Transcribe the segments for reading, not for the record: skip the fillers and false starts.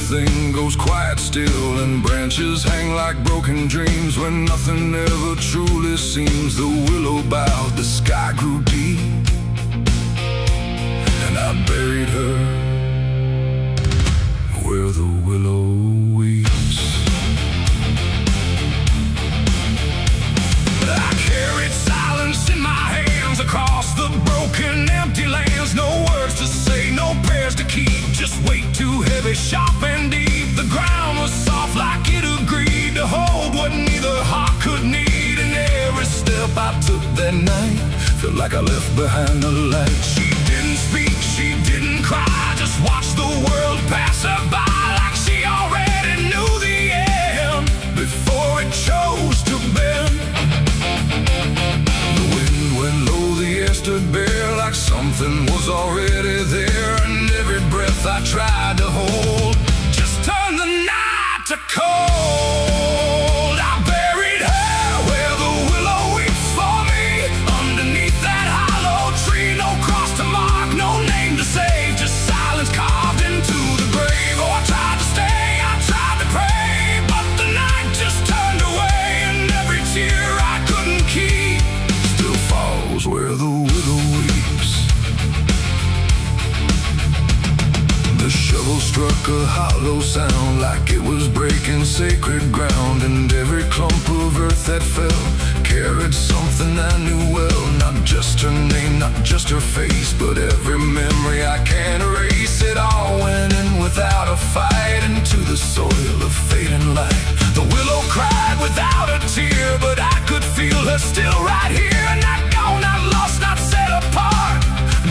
everything goes quiet still, and branches hang like broken dreams when nothing ever truly seems. The willow bowed, the sky grew deep, and I buried her where the willow weeps. I carried silence in my hands across the broken, empty lands. No words to say, no prayers to keep, just weight too heavy, sharp and deep. The ground was soft like it agreed to hold what neither heart could need. And every step I took that night felt like I left behind a light. She didn't speak, she didn't cry, just watched the world pass her by like she already knew the end before it chose to bend. The wind went low, the air stood bare like something was already there, and every breath I tried to hold just turned the night to cold. I buried her where the willow weeps for me, underneath that hollow tree. No cross to mark, no name to save, just silence carved into the grave. Oh, I tried to stay, I tried to pray, but the night just turned away, and every tear I couldn't keep still falls where the willow weeps. The shovel struck a hollow sound like it was breaking sacred ground, and every clump of earth that fell carried something I knew well. Not just her name, not just her face, but every memory I can't erase. It all went in without a fight into the soil of fate and light. The willow cried without a tear, but I could feel her still right here. Not gone, not lost, not set apart,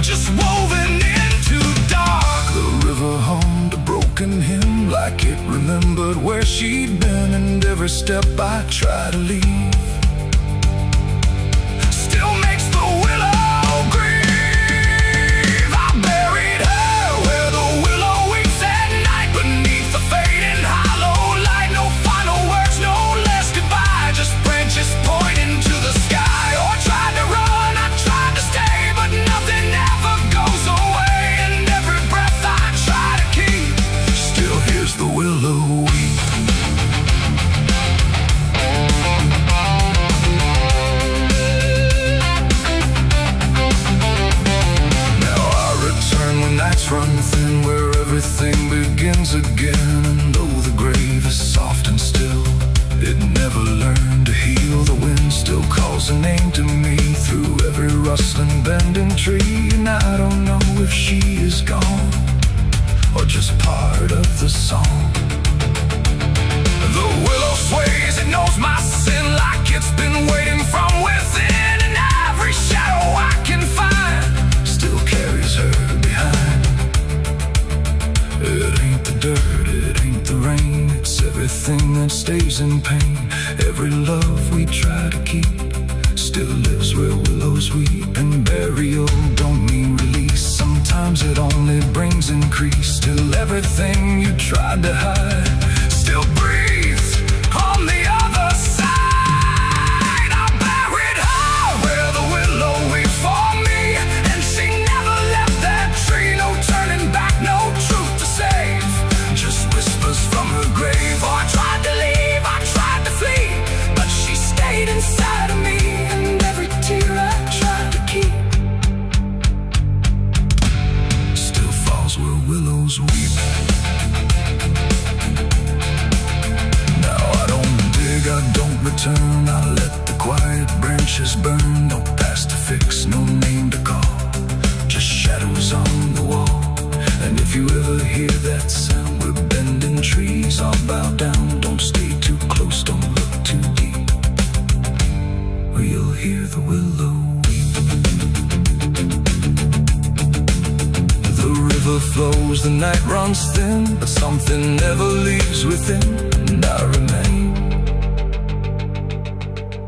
just woven into dark. The river hummed a broken hymn like it remembered where she'd been, and every step I try to leave still makes the willow grieve. I buried her where the willow weeps at night, beneath the fading hollow light. No final words, no less goodbye, just branches pointing to the sky. Oh, I tried to run, I tried to stay, but nothing ever goes away, and every breath I try to keep still hears the willow weep. Nights run thin where everything begins again, and though the grave is soft and still, it never learned to heal. The wind still calls a name to me through every rustling bending tree, and I don't know if she is gone or just part of the song. The willow sways, it knows my sin like it's been waiting from within, and every shadow I can find still carries her behind. It ain't the dirt, it ain't the rain, it's everything that stays in pain. Every love we try to keep still lives where willows weep, and burial don't mean release, sometimes it only brings increase. Still everything you tried to hide still breathes on the other side. I buried her where the willow weeps for me, and she never left that tree. No turning back, no truth to save, just whispers from her grave. Oh, I tried to leave, I tried to flee, but she stayed inside of me, and every tear I tried to keep still falls where willows weep. Now I don't dig, I don't return, I let the quiet branches burn. No past to fix, no name to call, just shadows on the wall. And if you ever hear that sound, we're bending trees, I'll bow down. Don't stay too close, don't look too deep, or you'll hear the willow weep. The river flows, the night runs thin, but something never leaves within, and I remain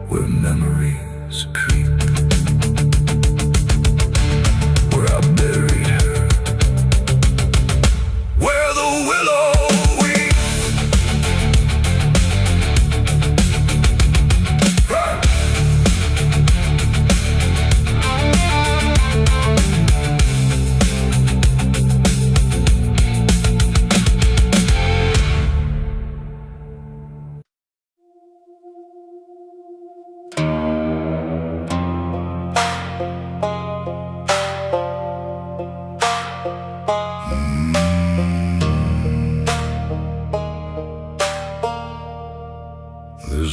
where memories creep, where I buried her, where the willow weeps.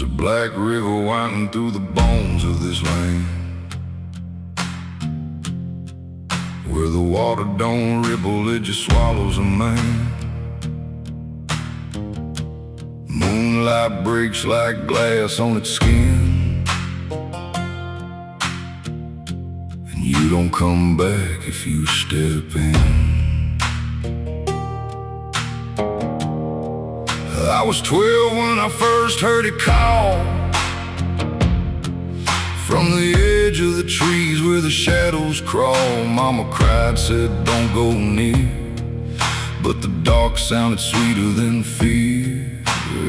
a black river winding through the bones of this land, where the water don't ripple, it just swallows a man. Moonlight breaks like glass on its skin, and you don't come back if you step in. I was 12 when I first heard it call, from the edge of the trees where the shadows crawl. Mama cried, said don't go near, but the dark sounded sweeter than fear.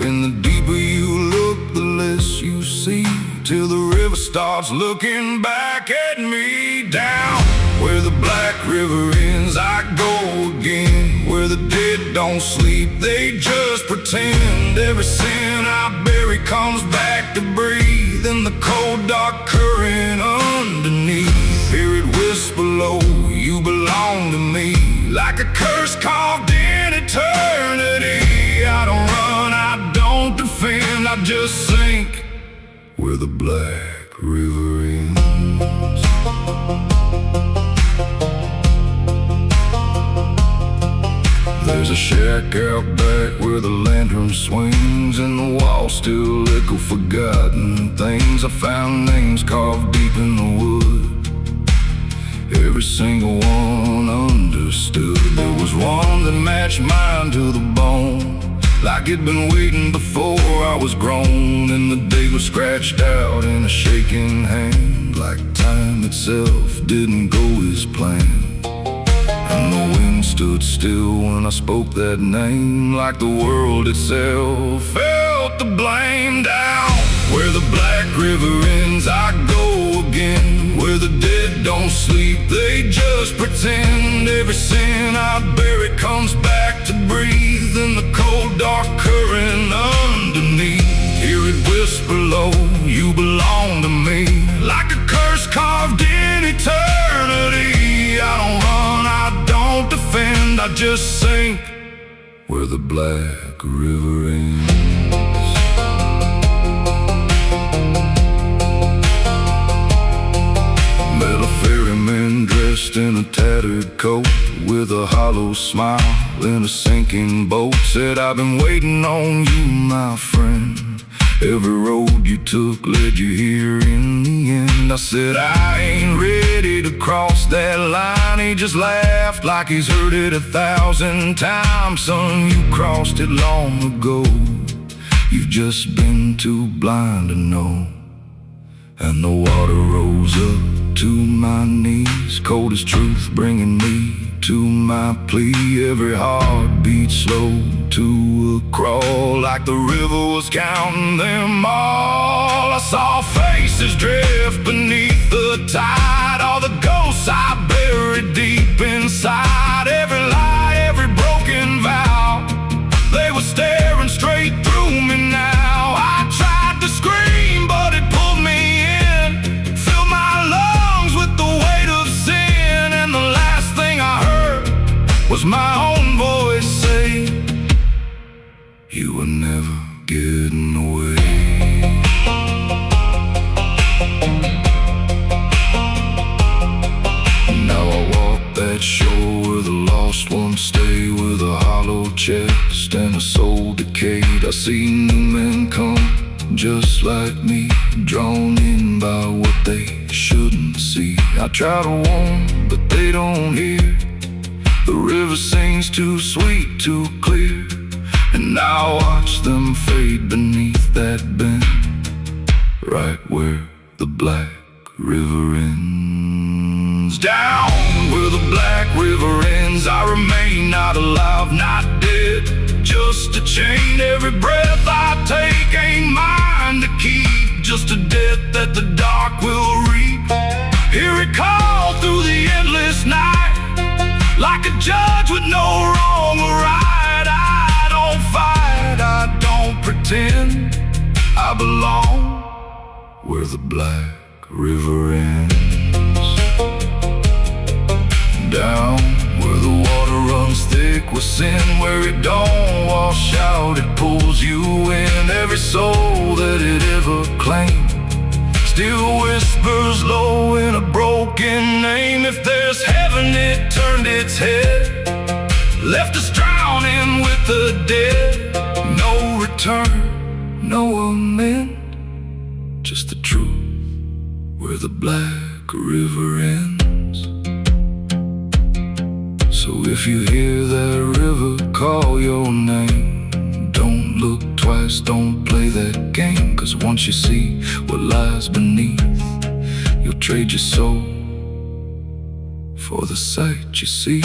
And the deeper you look, the less you see, till the river starts looking back at me. Down where the black river ends, I go again, where the dead don't sleep, they just pretend. Every sin I bury comes back to breathe in the cold dark current underneath. Hear it whisper low, you belong to me, like a curse carved in eternity. I don't run, I don't defend, I just sink where the black river ends. There's a shack out back where the lantern swings, and the walls still echo forgotten things. I found names carved deep in the wood, every single one understood. There was one that matched mine to the bone, like it'd been waiting before I was grown. And the day was scratched out in a shaking hand, like time itself didn't go as planned. And the wind stood still when I spoke that name, like the world itself felt the blame. Down where the black river ends, I go again, where the dead don't sleep, they just pretend. Every sin I bury comes back to breathe in the cold dark current underneath. Hear it whisper low, you belong to me, like a curse carved in eternity. I don't run, I don't defend, I just sink where the black river ends. Met a ferryman dressed in a tattered coat, with a hollow smile in a sinking boat. Said, I've been waiting on you, my friend. Every road you took led you here in the end. I said, I ain't ready to cross that line. He just laughed like he's heard it 1,000 times. Son, you crossed it long ago, you've just been too blind to know. And the water rose up to my knees, cold as truth, bringing me to my plea. Every heartbeat slow to a crawl, like the river was counting them all. I saw faces drift beneath the tide, all the ghosts I buried deep inside. Every lie, every broken vow, they were staring straight through me now. I tried to scream, but it pulled me in, filled my lungs with the weight of sin. And the last thing I heard was my own voice say, you were never getting away. Now I walk that shore where the lost ones stay, with a hollow chest and a soul decayed. I see new men come just like me, drawn in by what they shouldn't see. I try to warn, but they don't hear. The river sings too sweet, too clear, and I watch them fade beneath that bend, right where the black river ends. Down where the black river ends, I remain not alive, not dead, just a chain. Every breath I take ain't mine to keep, just a death that the dark will reap. Hear it call through the endless night, like a judge with no wrong or right. I don't fight, I don't pretend, I belong where the black river ends. Down where the water runs thick with sin, where it don't wash out, it pulls you in. Every soul that it ever claimed still whispers low in a broken name. If there's heaven, it turned its head, left us drowning with the dead. No return, no amend, just the truth where the black river ends. So if you hear that river call your name, don't look twice, don't play that game. Cause once you see what lies beneath, you'll trade your soul for the sight you seek.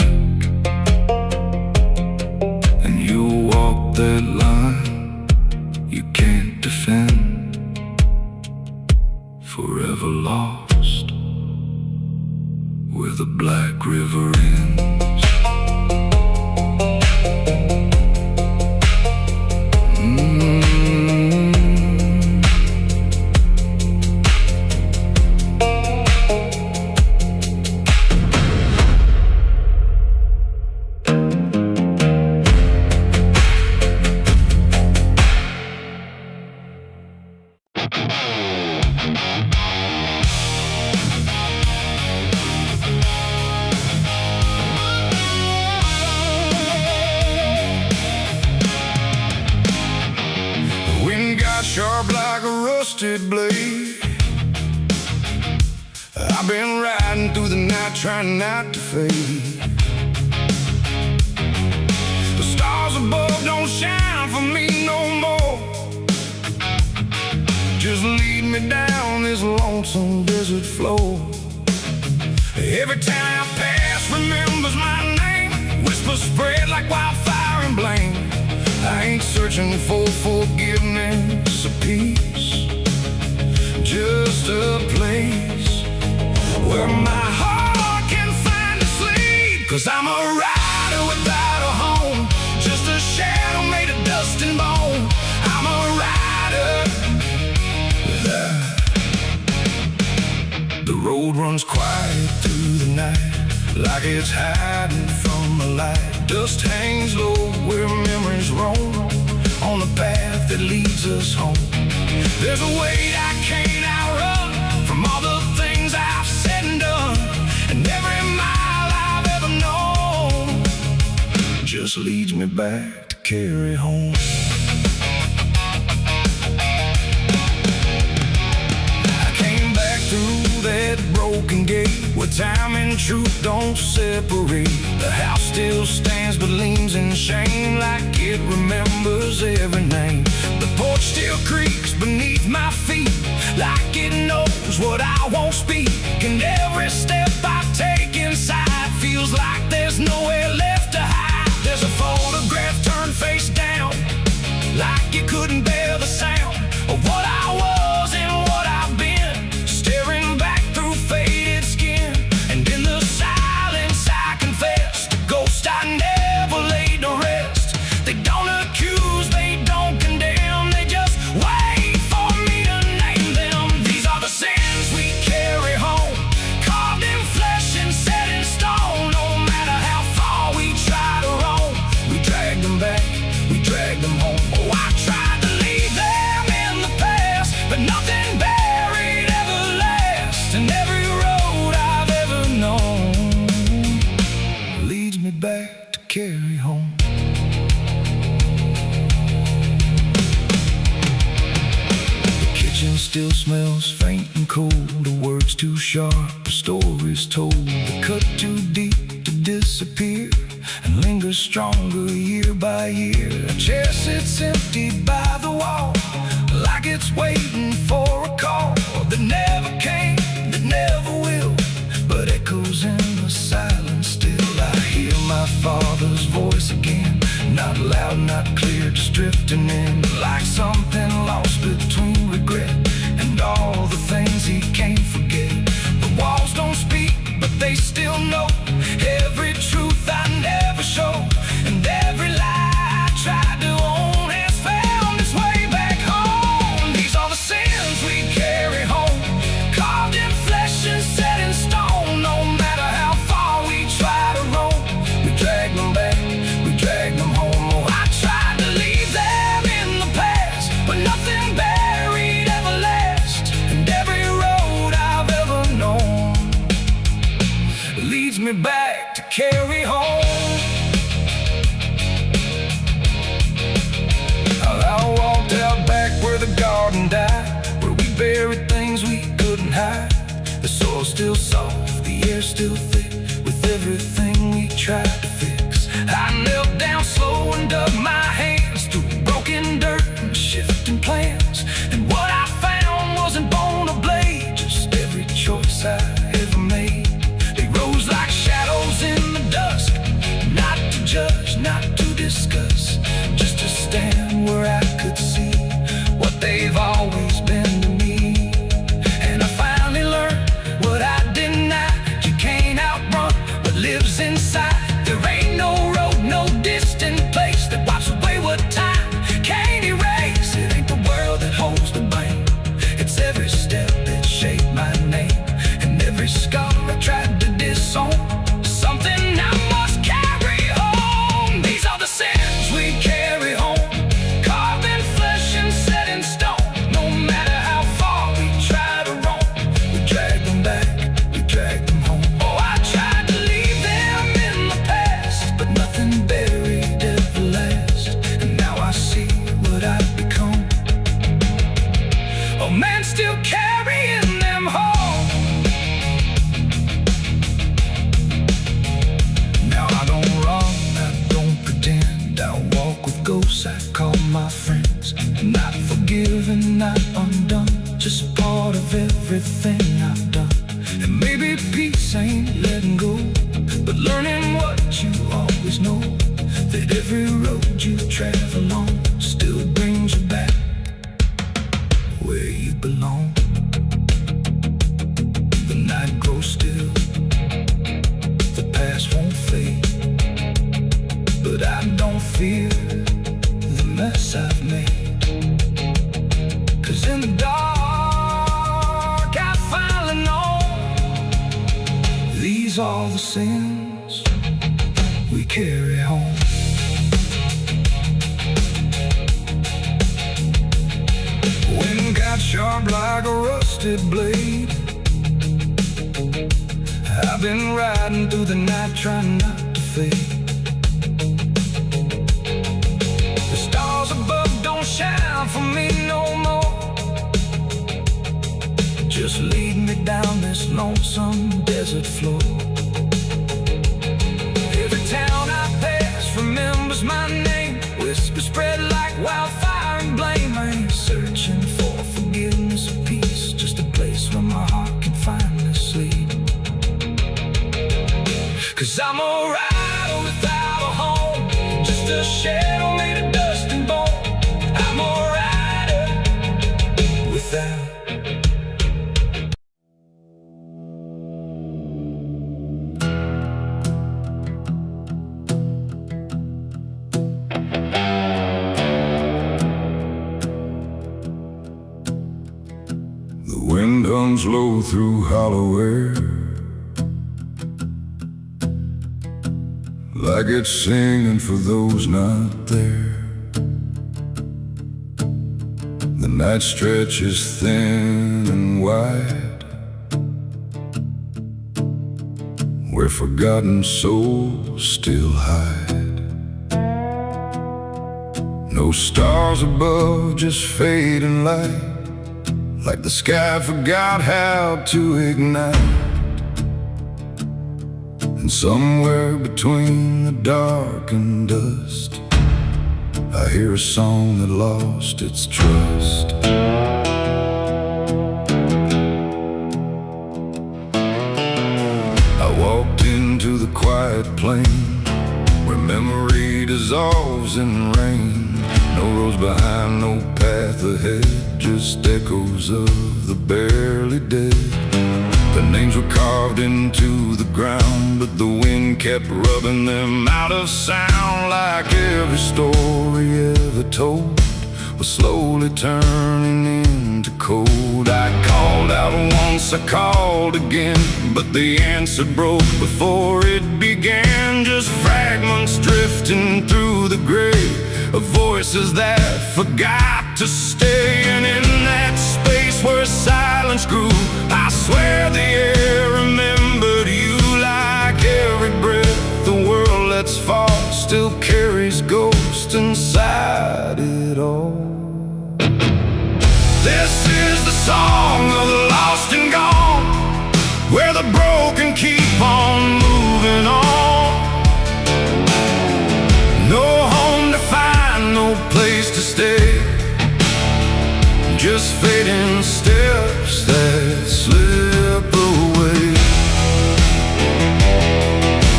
And you'll walk that line you can't defend, forever lost where the black river ends. Sharp like a rusted blade, I've been riding through the night trying not to fade. The stars above don't shine for me no more, just lead me down this lonesome desert floor. Every town I pass remembers my name, whispers spread like wildfire and blame. I ain't searching for forgiveness or peace, just a place where my heart can find a sleep. Cause I'm a rider without a home, just a shadow made of dust and bone. I'm a rider The road runs quiet through the night, like it's hiding from the light. Dust hangs low where memories roam, on the path that leads us home. There's a weight I can't outrun, from all the things I've said and done, and every mile I've ever known just leads me back to carry home. I came back through that broken gate where time and truth don't separate. The house still stands but leans in shame, like it remembers every name. The porch still creaks beneath my feet, like it knows what I won't speak. And every step I take inside feels like there's nowhere left to hide. There's a photograph turned face down, like it couldn't bear the sound of what I was and what I've been, staring back through faded skin. And in the silence I confess, the ghost I never laid to rest. They don't accuse, they don't condemn, they just wait for me to name them. These are the sins we carry home, carved in flesh and set in stone. No matter how far we try to roam, we drag them back, we drag them home. Oh, I tried to leave them in the past, but nothing buried ever lasts. And every road I've ever known leads me back to carry home. The kitchen still smells faint and cold, the words too sharp, the stories told. The cut too deep to disappear and linger stronger year by year. A chair sits empty by the wall, like it's waiting for a call that never came, that never will, but echoes in the silence still. I hear my father's voice again, not loud, not clear, just drifting in, like something lost between regret and all the things he can't forget. The walls don't speak, but they still know every truth I never showed, and every lie I tried to own has found its way back home. These are the sins we carry home, carved in flesh and set in stone. No matter how far we try to roam, we drag them back, we drag them home. Oh, I tried to leave ghosts I call my friends. Not forgiven, not undone, just part of everything I've done. And maybe peace ain't letting go, but learning what you always know, that every road you travel on still brings you back where you belong. The night grows still, the past won't fade, but I don't fear the mess I've made. 'Cause in the dark I finally know these are the sins we carry home. Wind got sharp like a rusted blade. I've been riding through the night trying not to fade. The stars above don't shine for me no more. Just lead me down this lonesome desert floor. Every town I pass remembers my name. Whispers spread like wildfire and blame. I ain't searching for forgiveness or peace, just a place where my heart can finally sleep. 'Cause I'm alright without a home, just a shadow made of dust and bone. I'm alright without. The wind hums low through hollow air, like it's singing for those not there. The night stretches thin and wide, where forgotten souls still hide. No stars above, just fading light, like the sky forgot how to ignite. And somewhere between the dark and dust, I hear a song that lost its trust. I walked into the quiet plain, where memory dissolves in rain. No roads behind, no path ahead, just echoes of the barely dead. The names were carved into the ground, but the wind kept rubbing them out of sound. Like every story ever told was slowly turning into cold. I called out once, I called again, but the answer broke before it began. Just fragments drifting through the gray of voices that forgot to stay. And in that space where silence grew, I swear the air remembered you. Like every breath the world lets fall still carries ghosts inside it all. This is the song of the lost and gone, where the broken keep on moving on. No home to find, no place to stay, just fading steps that slip away.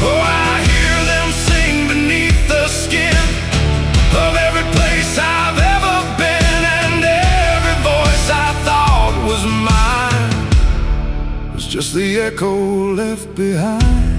Oh, I hear them sing beneath the skin of every place I've ever been, and every voice I thought was mine was just the echo left behind.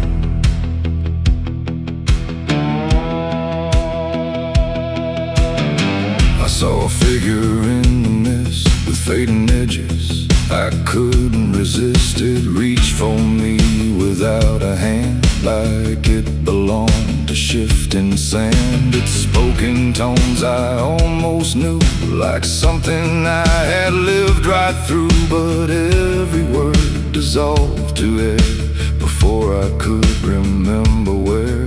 I saw a figure in the mist with fading edges. I couldn't resist it, reached for me without a hand, like it belonged to shifting sand. Its spoken tones I almost knew, like something I had lived right through. But every word dissolved to air before I could remember where.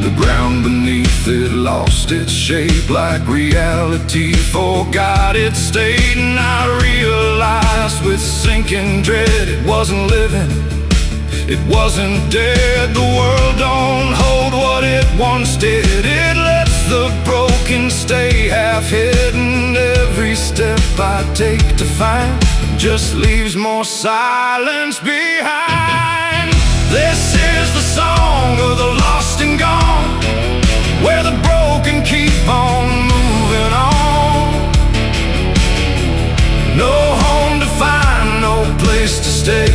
The ground beneath it lost its shape, like reality forgot its state. And I realized with sinking dread, it wasn't living, it wasn't dead. The world don't hold what it once did. It lets the broken I take to find just leaves more silence behind. This is the song of the lost and gone, where the broken keep on moving on. No home to find, no place to stay,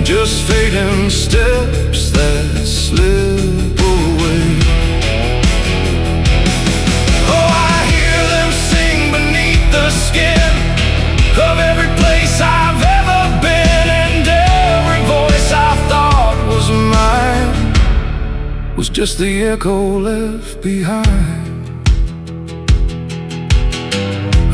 just fading steps that slip away. Oh, I hear them sing beneath the skin of every place I've ever been, and every voice I thought was mine was just the echo left behind.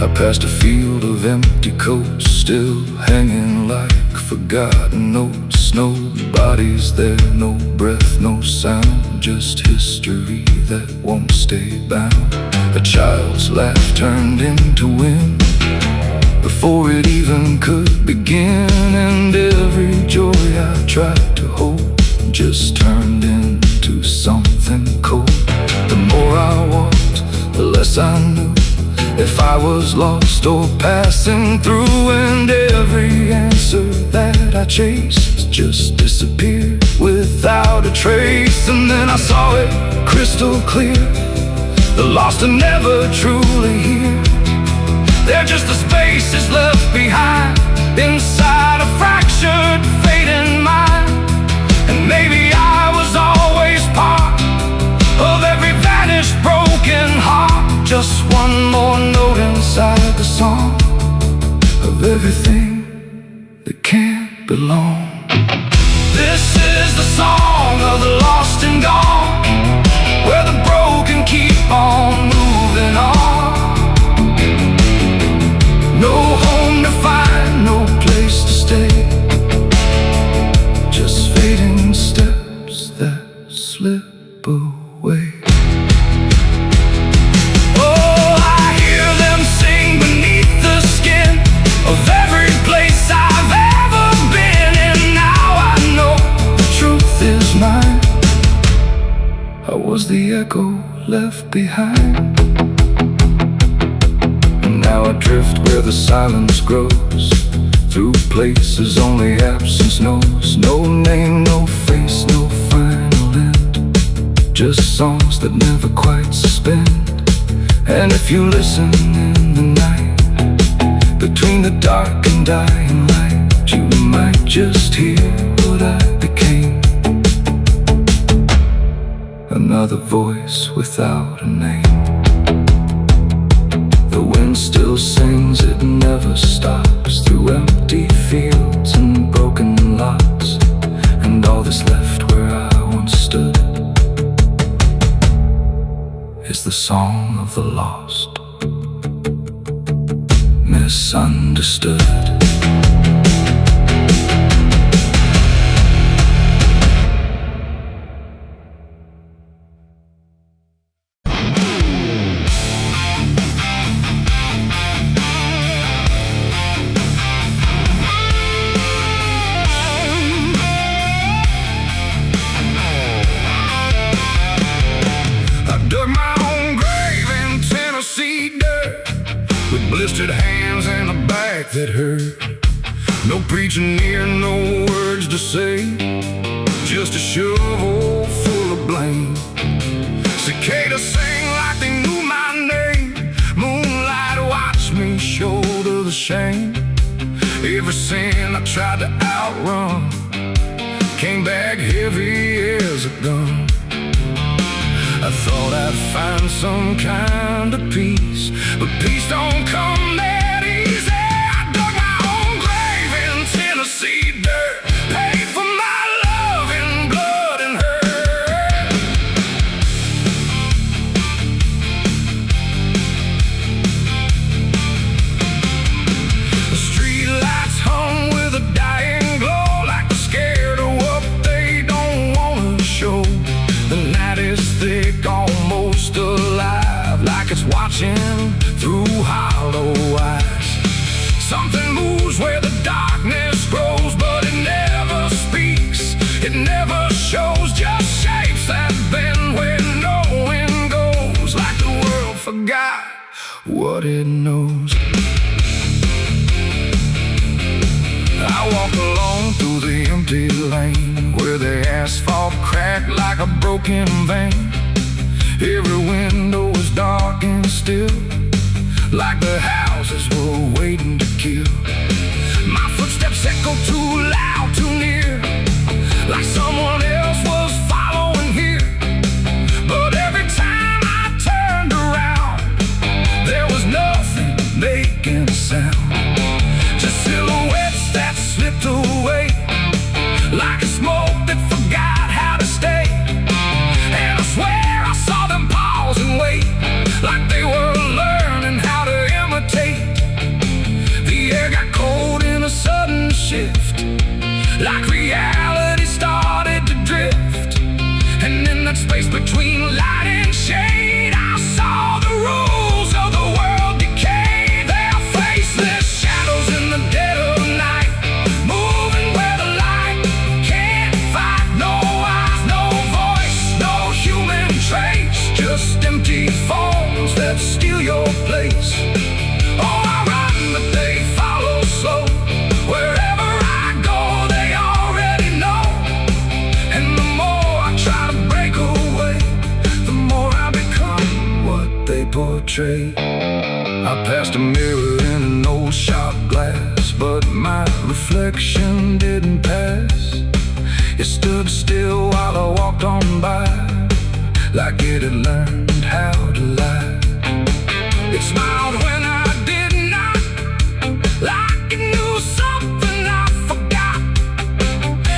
I passed a field of empty coats, still hanging like forgotten notes. Nobody's there, no breath, no sound, just history that won't stay bound. A child's laugh turned into wind before it even could begin, and every joy I tried to hold just turned into something cold. The more I walked, the less I knew if I was lost or passing through, and every answer that I chased just disappeared without a trace. And then I saw it crystal clear, the lost are never truly here. They're just the spaces left behind inside a fractured, fading mind. And maybe I was always part of every vanished, broken heart, just one more note inside the song of everything that can't belong. This is the song of the lost and gone, where the broken keep on moving on. No home to find, no place to stay, just fading steps that slip away. Was the echo left behind, and now I drift where the silence grows, through places only absence knows. No name, no face, no final end, just songs that never quite suspend. And if you listen in the night, between the dark and dying light, you might just hear what I became. Another voice without a name. The wind still sings, it never stops, through empty fields and broken lots, and all that's left where I once stood is the song of the lost, misunderstood. Blistered hands and a back that hurt. No preaching near, no words to say, just a shovel full of blame. Cicadas sing like they knew my name. Moonlight watched me shoulder the shame. Every sin I tried to outrun came back heavy as a gun. I thought I'd find some kind of peace, but peace don't come that easy. I dug my own grave in Tennessee dirt, paid for my love in blood and hurt. The street lights hung with a dying glow, like they're scared of what they don't want to show. The night is thick, almost alive, like it's watching through hollow eyes. Something moves where the darkness grows, but it never speaks, it never shows, just shapes that bend where no wind goes, like the world forgot what it knows. I walk alone through the empty lane where the asphalt cracked like a broken vein. Every window was dark and still, like the houses were waiting to kill. My footsteps echo too loud, too near, like someone else was following here. But every time I turned around, there was nothing making a sound. Just silhouettes that slipped away, like a smoke that forgot how to stay. And I swear I saw them pause and wait, like they were learning how to imitate. The air got cold in a sudden shift, like reality started to drift. And in that space between light and shade, I saw the rules of the world decay. They are faceless shadows in the dead of night, moving where the light can't fight. No eyes, no voice, no human trace, just empty forms that steal your place. Oh, I run, but they follow slow. Wherever I go, they already know. And the more I try to break away, the more I become what they portray. I passed a mirror in an old shop glass, but my reflection didn't pass. It stood still while I walked on by, like it had learned how to lie. It smiled when I did not, like it knew something I forgot.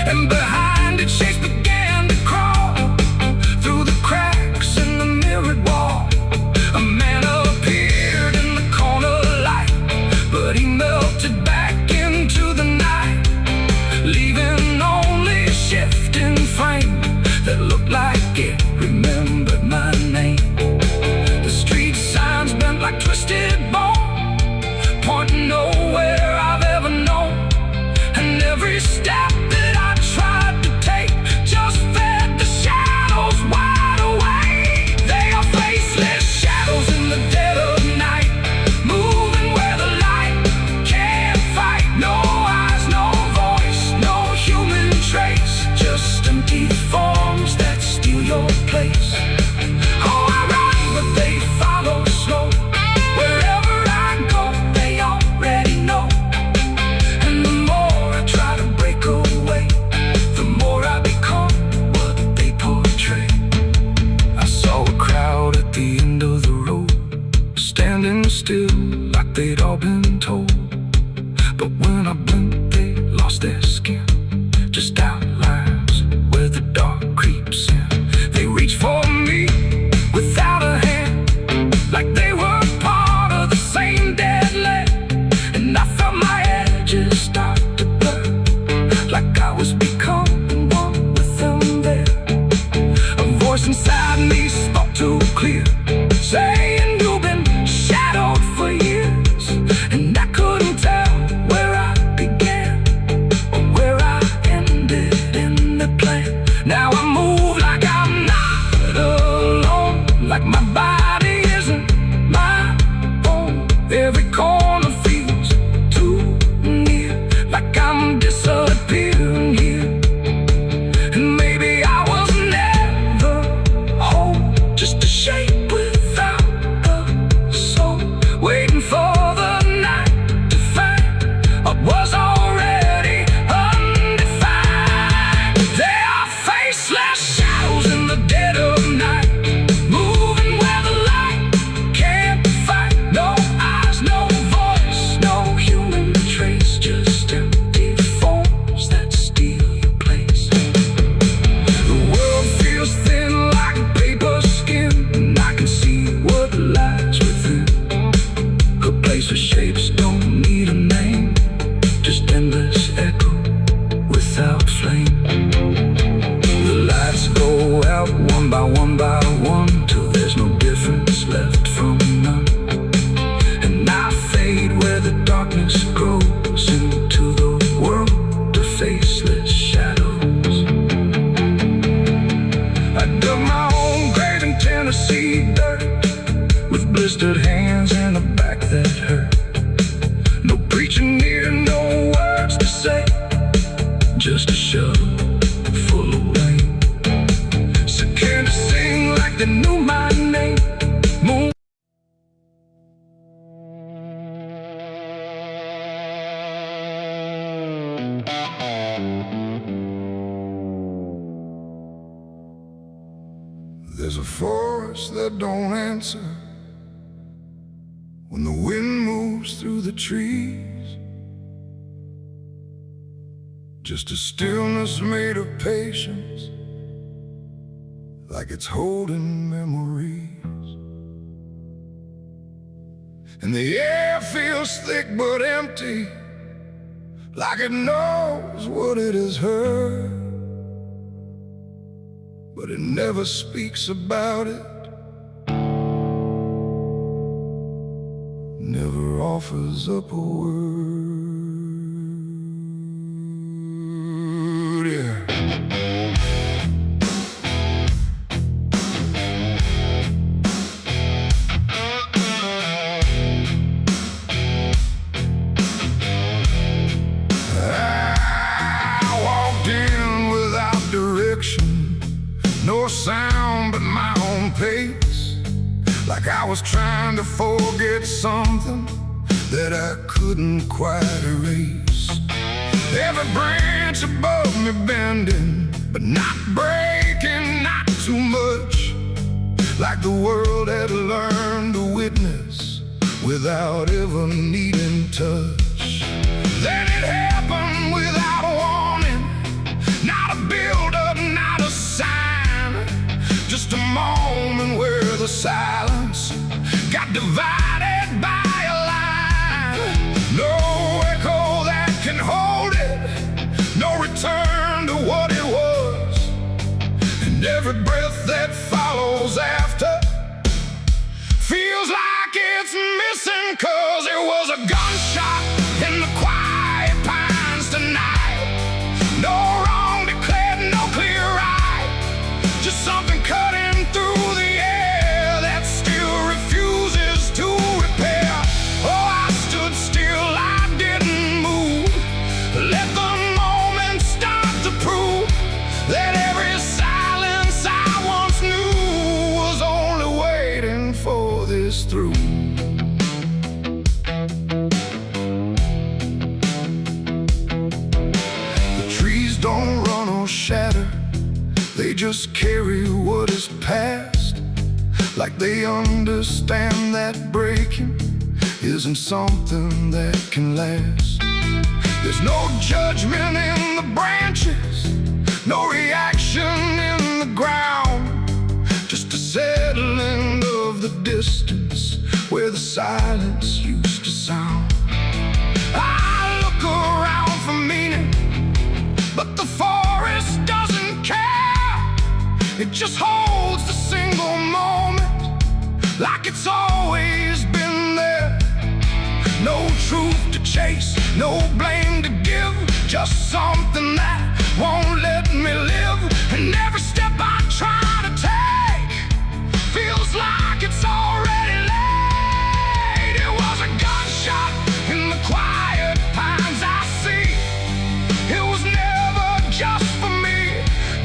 And behind its shapes began to crawl through the cracks in the mirrored wall. A man appeared in the corner light, but he melted back into the night, leaving only a shifting frame that looked like it remembered my name. The street signs bent like twisted bone, pointing nowhere I've ever known. And every step that I tried to take just fed the shadows wide awake. They are faceless shadows in the dead of night, moving where the light can't fight. No eyes, no voice, no human trace, just empty forms that steal your place. Oh, I run, but they follow slow. Wherever I go, they already know. And the more I try to break away, the more I become what they portray. I saw a crowd at the end of the road, standing still like they'd all been told. But when I blinked, they lost their skin, just outlines where the dark creeps in. They reach for me without a hand, like they were part of the same dead land. And I felt my edges start to blur, like I was becoming one with them there. A voice inside me spoke too clear, saying you've been shadowed for years. And I couldn't tell where I began or where I ended in the plan. Now I move like I'm not alone, like my body isn't my own. Every corner feels too near, like I'm disappearing here. And maybe I was never whole, just a shape without the soul, waiting for the night to find what was already undefined. They are faceless shadows in the dead of night, moving where the light can't fight. No eyes, no voice, no human trace, just empty forms that steal your place. The world feels thin like paper skin, and I can see what lies within. A place where shapes don't need a name, just endless echo without flame. The lights go out one by one by one, till there's no difference left from none. And I fade where the darkness grows into the world of faceless shadows. I dug my own grave in Tennessee dirt, with blistered hands and a they knew my name. Moon. There's a forest that don't answer when the wind moves through the trees. Just a stillness made of patience, like it's holding memories. And the air feels thick but empty, like it knows what it has heard, but it never speaks about it, never offers up a word. Yeah. I walked in without direction, no sound but my own pace, like I was trying to forget something that I couldn't quite erase. Every branch above me bending, but not breaking, not too much, like the world had learned to witness without ever needing touch. Then it happened without a warning, not a build-up, not a sign, just a moment where the silence got divided by a line. No echo that can hold it, no return to what it was, and every breath that follows after feels like it's missing, 'cause it was a gunshot in the quiet pines tonight. No wrong declared, no clear right, just something cutting through the air that still refuses to repair. Oh, I stood still, I didn't move, let the moment start to prove that every silence I once knew was only waiting for this through. The trees don't run or shatter, they just carry what is past, like they understand that breaking isn't something that can last. There's no judgment in the branches, no reaction in the ground, just a settling of the distance where the silence used to sound. I look around for meaning, but the forest doesn't care. It just holds the single moment, like it's always been there. No truth to chase, no blame to give, just something that won't let me live. And every step I try to take feels like it's already late. It was a gunshot in the quiet pines I see. It was never just for me.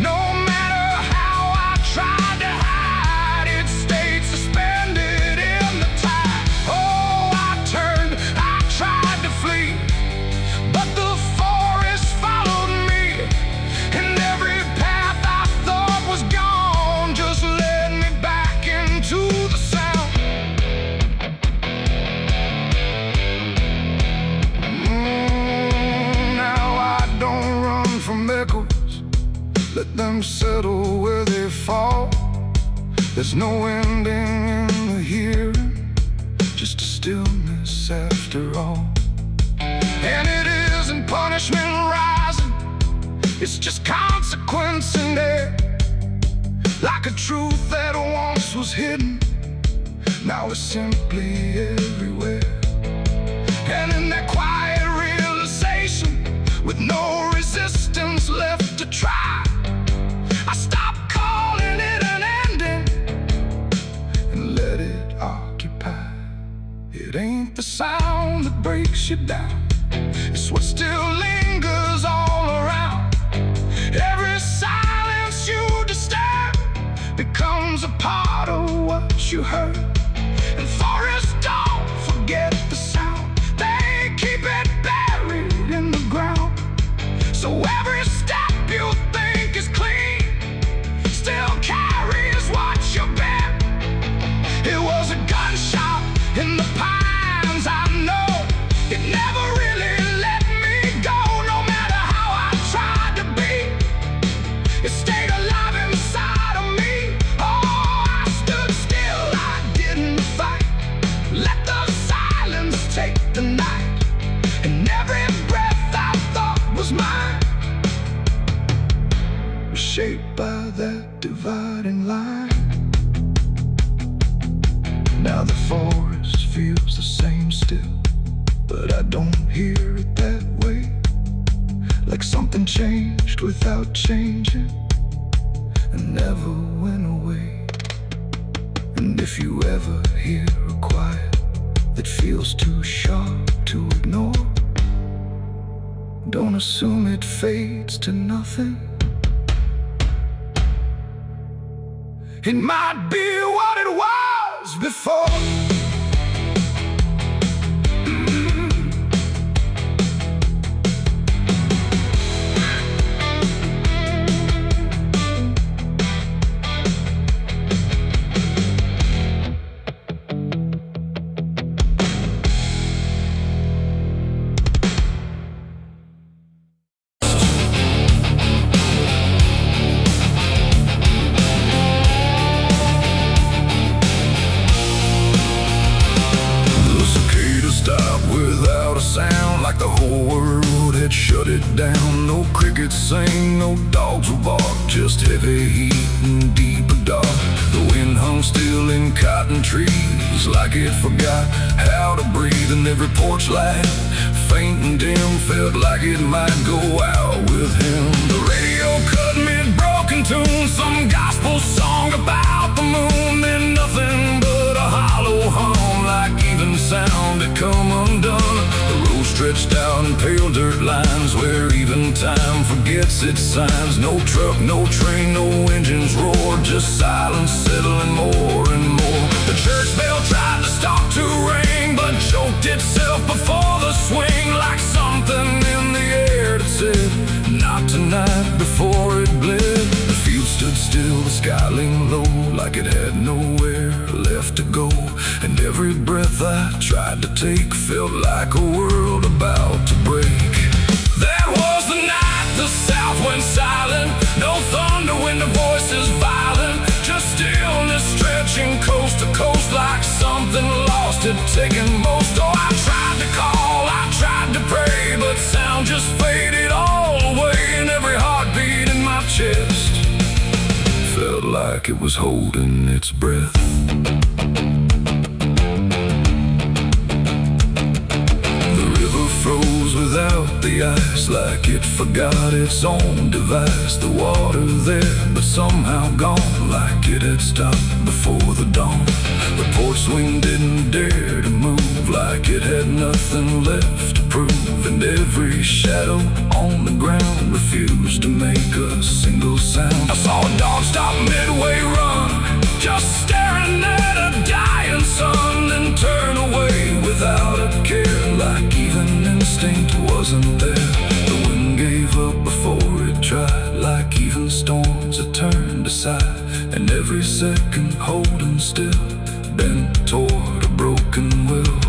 No matter how I tried to hide, it stayed suspended in the tide. Oh, I turned, I tried to flee, but the forest followed me, and every path I thought was gone just led me back into the sound. Now I don't run from echoes, let them settle where they fall. There's no ending in the hearing, just a stillness after all. And it isn't punishment rising, it's just consequence in there, like a truth that once was hidden, now it's simply everywhere. And in that quiet realization, with no resistance left to try, I stopped calling it an ending and let it occupy. It ain't the sound that breaks you down, it's what still lingers all around. Every silence you disturb becomes a part you heard. And forests don't forget the sound, they keep it buried in the ground. So every step you think is clean still carries what you've been. It was a gunshot in the pines, I know. It never really let me go, no matter how I tried to be. It stayed alive inside of me. Oh, I stood still, I didn't fight. Let the silence take the night, and every breath I thought was mine was shaped by that dividing line. Now the forest feels the same still, but I don't hear it that way. Like something changed without changing and never went away. And if you ever hear a quiet that feels too sharp to ignore, don't assume it fades to nothing. It might be what it was before. Sound like the whole world had shut it down. No crickets sing, no dogs will bark, just heavy heat and deeper dark. The wind hung still in cotton trees, like it forgot how to breathe. And every porch light, faint and dim, felt like it might go out with him. The radio cut mid-broken tune, some gospel song about the moon. Then nothing but a hollow hum, like even sound had come undone. Stretched out in pale dirt lines where even time forgets its signs. No truck, no train, no engines roar, just silence settling more and more. The church bell tried to stop to ring, but choked itself before the swing. Like something in the air that said, not tonight, before it bled. The field stood still, the sky leaned low, like it had nowhere left to go. And every breath I tried to take felt like a world about to break. That was the night the south went silent. No thunder when the voices violent, just stillness stretching coast to coast, like something lost had taken most. Oh, I tried to call, I tried to pray, but sound just faded all away. And every heartbeat in my chest felt like it was holding its breath. Froze without the ice, like it forgot its own device. The water there, but somehow gone, like it had stopped before the dawn. The porch swing didn't dare to move, like it had nothing left to prove. And every shadow on the ground refused to make a single sound. I saw a dog stop midway run, just staring at a dying sun, then turn away without a care, like even instinct wasn't there. The wind gave up before it tried, like even storms had turned aside. And every second holding still, bent toward a broken will.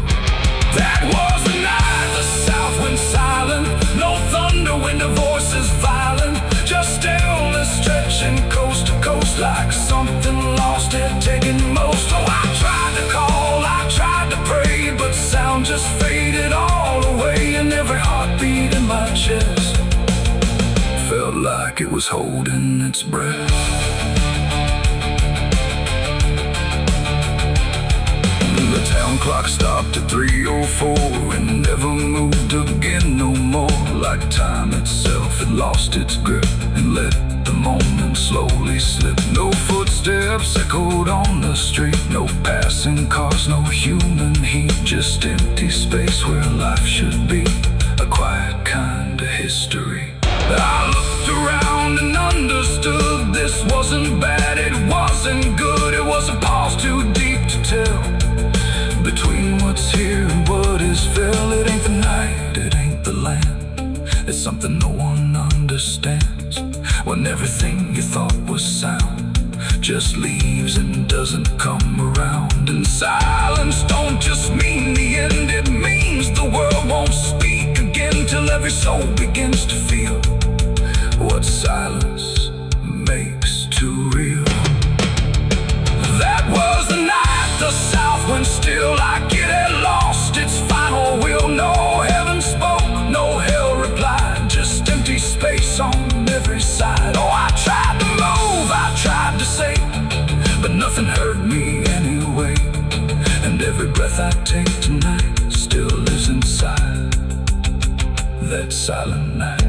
That was the night the south went silent. No thunder when the voices violent, just stillness stretching coast to coast, like something lost had taken most. Oh, I tried to call, I tried to pray, but sound just faded all away. And every heartbeat in my chest felt like it was holding its breath. The town clock stopped at 3:04 and never moved again no more. Like time itself had lost its grip and let the moment slowly slip. No footsteps echoed on the street, no passing cars, no human heat, just empty space where life should be, a quiet kind of history. I looked around and understood this wasn't bad, it wasn't good. It was a pause too deep a sound, just leaves and doesn't come around. And silence don't just mean the end, it means the world won't speak again till every soul begins to feel what silence makes too real. That was the night the South went still, like it had lost its final will. No heaven spoke, no hell replied, just empty space on every side. Oh, I tried to move, I tried to say, but nothing heard me anyway. And every breath I take tonight still lives inside that silent night.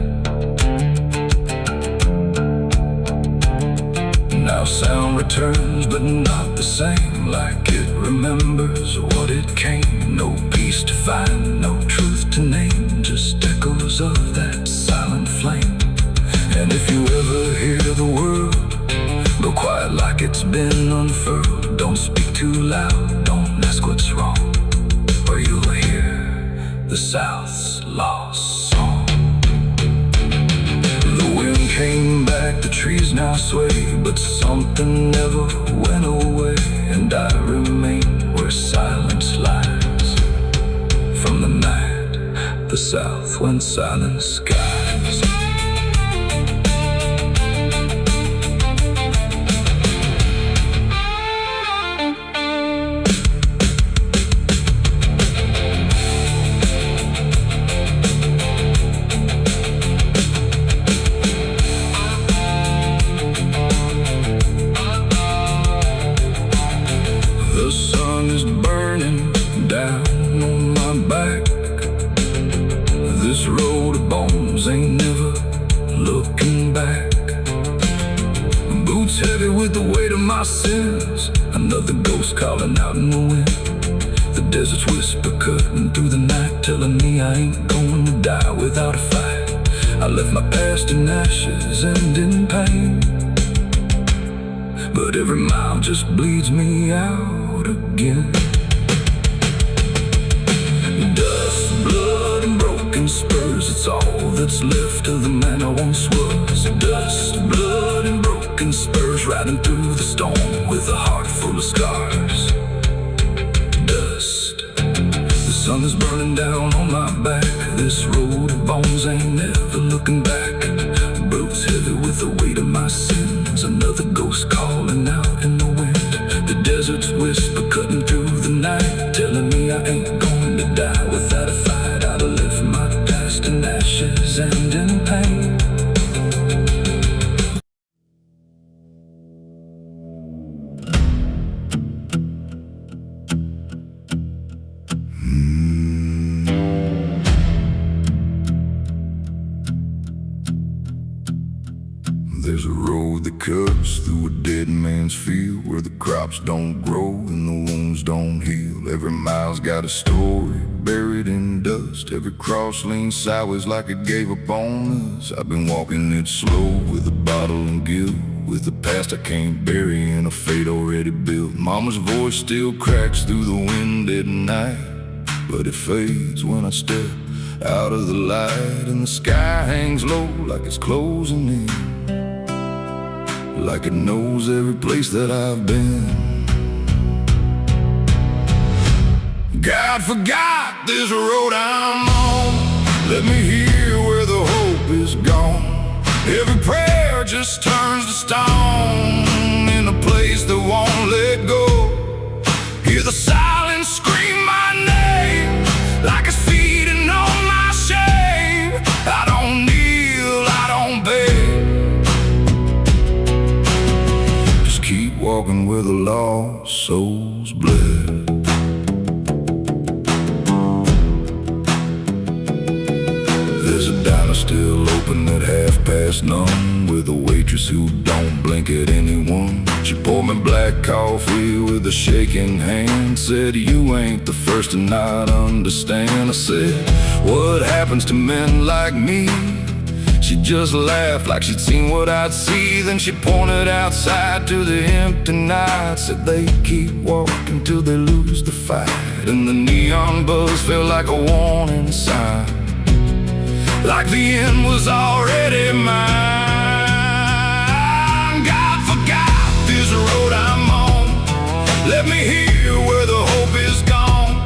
Now sound returns, but not the same, like it remembers what it came. No peace to find, no truth to name, just echoes of that silent flame. And if you ever hear the world go quiet like it's been unfurled, don't speak too loud, don't ask what's wrong, or you'll hear the South's lost song. The wind came back, the trees now sway, but something never went away. And I remain where silence lies, from the night the South went silent skies. The sun is burning down on my back. This road of bones ain't never looking back. Boots heavy with the weight of my sins, another ghost calling out in the wind. The desert's whisper cutting through the night, telling me I ain't going to die without a fight. I left my past in ashes and in pain, but every mile just bleeds me out again. Dust, blood, and broken spurs, it's all that's left of the man I once was. Dust, blood, and broken spurs, riding through the storm with a heart full of scars. Dust, the sun is burning down on my back. This road of bones ain't never looking back. Boots heavy with the weight of my sins, another ghost calling out in the wind. The desert's whisper cutting through the night, telling me I ain't going to die without a fight. I'd have left my past in ashes and in pain. There's a road that cuts through a dead man's field, where the crops don't grow and the wounds don't heal. Every mile's got a story buried in dust. Every cross leans sideways like it gave up on us. I've been walking it slow with a bottle and guilt, with the past I can't bury and a fate already built. Mama's voice still cracks through the wind at night, but it fades when I step out of the light. And the sky hangs low like it's closing in, like it knows every place that I've been. God forgot this road I'm on, let me hear where the hope is gone. Every prayer just turns to stone in a place that won't let go. Hear the silence scream my name, like it's feeding on my shame. I don't kneel, I don't beg, just keep walking where the lost souls bled. There's a diner still open at 9:30, with a waitress who don't blink at anyone. She poured me black coffee with a shaking hand, said, "You ain't the first to not understand." I said, "What happens to men like me?" She just laughed like she'd seen what I'd see. Then she pointed outside to the empty night, said they keep walking till they lose the fight. And the neon buzz felt like a warning sign, like the end was already mine. God Let me hear where the hope is gone.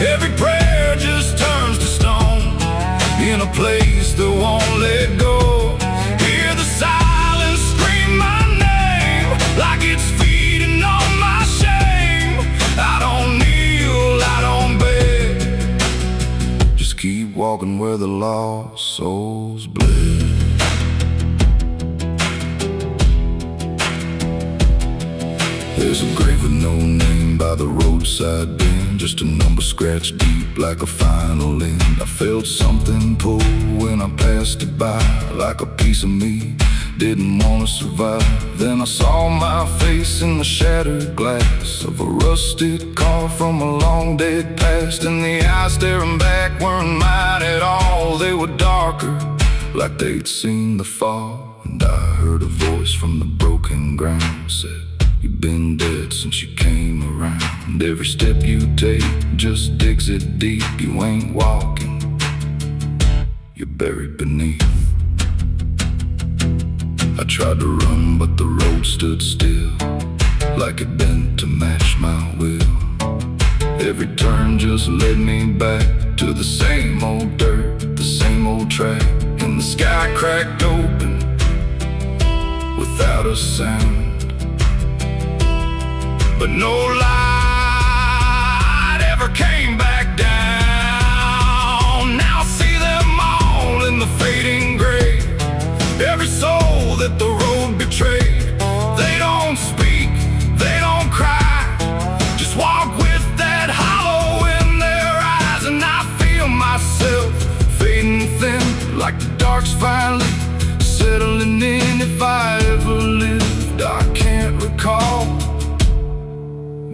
Every prayer just turns to stone. In a place that won't let go. Hear the silence scream my name, like it's feeding on my shame. I don't kneel, I don't beg. Just keep walking where the lost souls bled. There's a grave with no name by the roadside bend, just a number scratched deep like a final end. I felt something pull when I passed it by, like a piece of me didn't want to survive. Then I saw my face in the shattered glass of a rusted car from a long dead past, and the eyes staring back weren't mine at all. They were darker, like they'd seen the fall. And I heard a voice from the broken ground said, "You've been dead since you came around. And every step you take just digs it deep. You ain't walking, you're buried beneath." I tried to run, but the road stood still, like it bent to match my will. Every turn just led me back to the same old dirt, the same old track. And the sky cracked open without a sound, but no light ever came back down. Now I see them all in the fading gray. Every soul that the road betrayed. They don't speak, they don't cry, just walk with that hollow in their eyes. And I feel myself fading thin, like the dark's finally settling in. If I ever lived, I can't recall.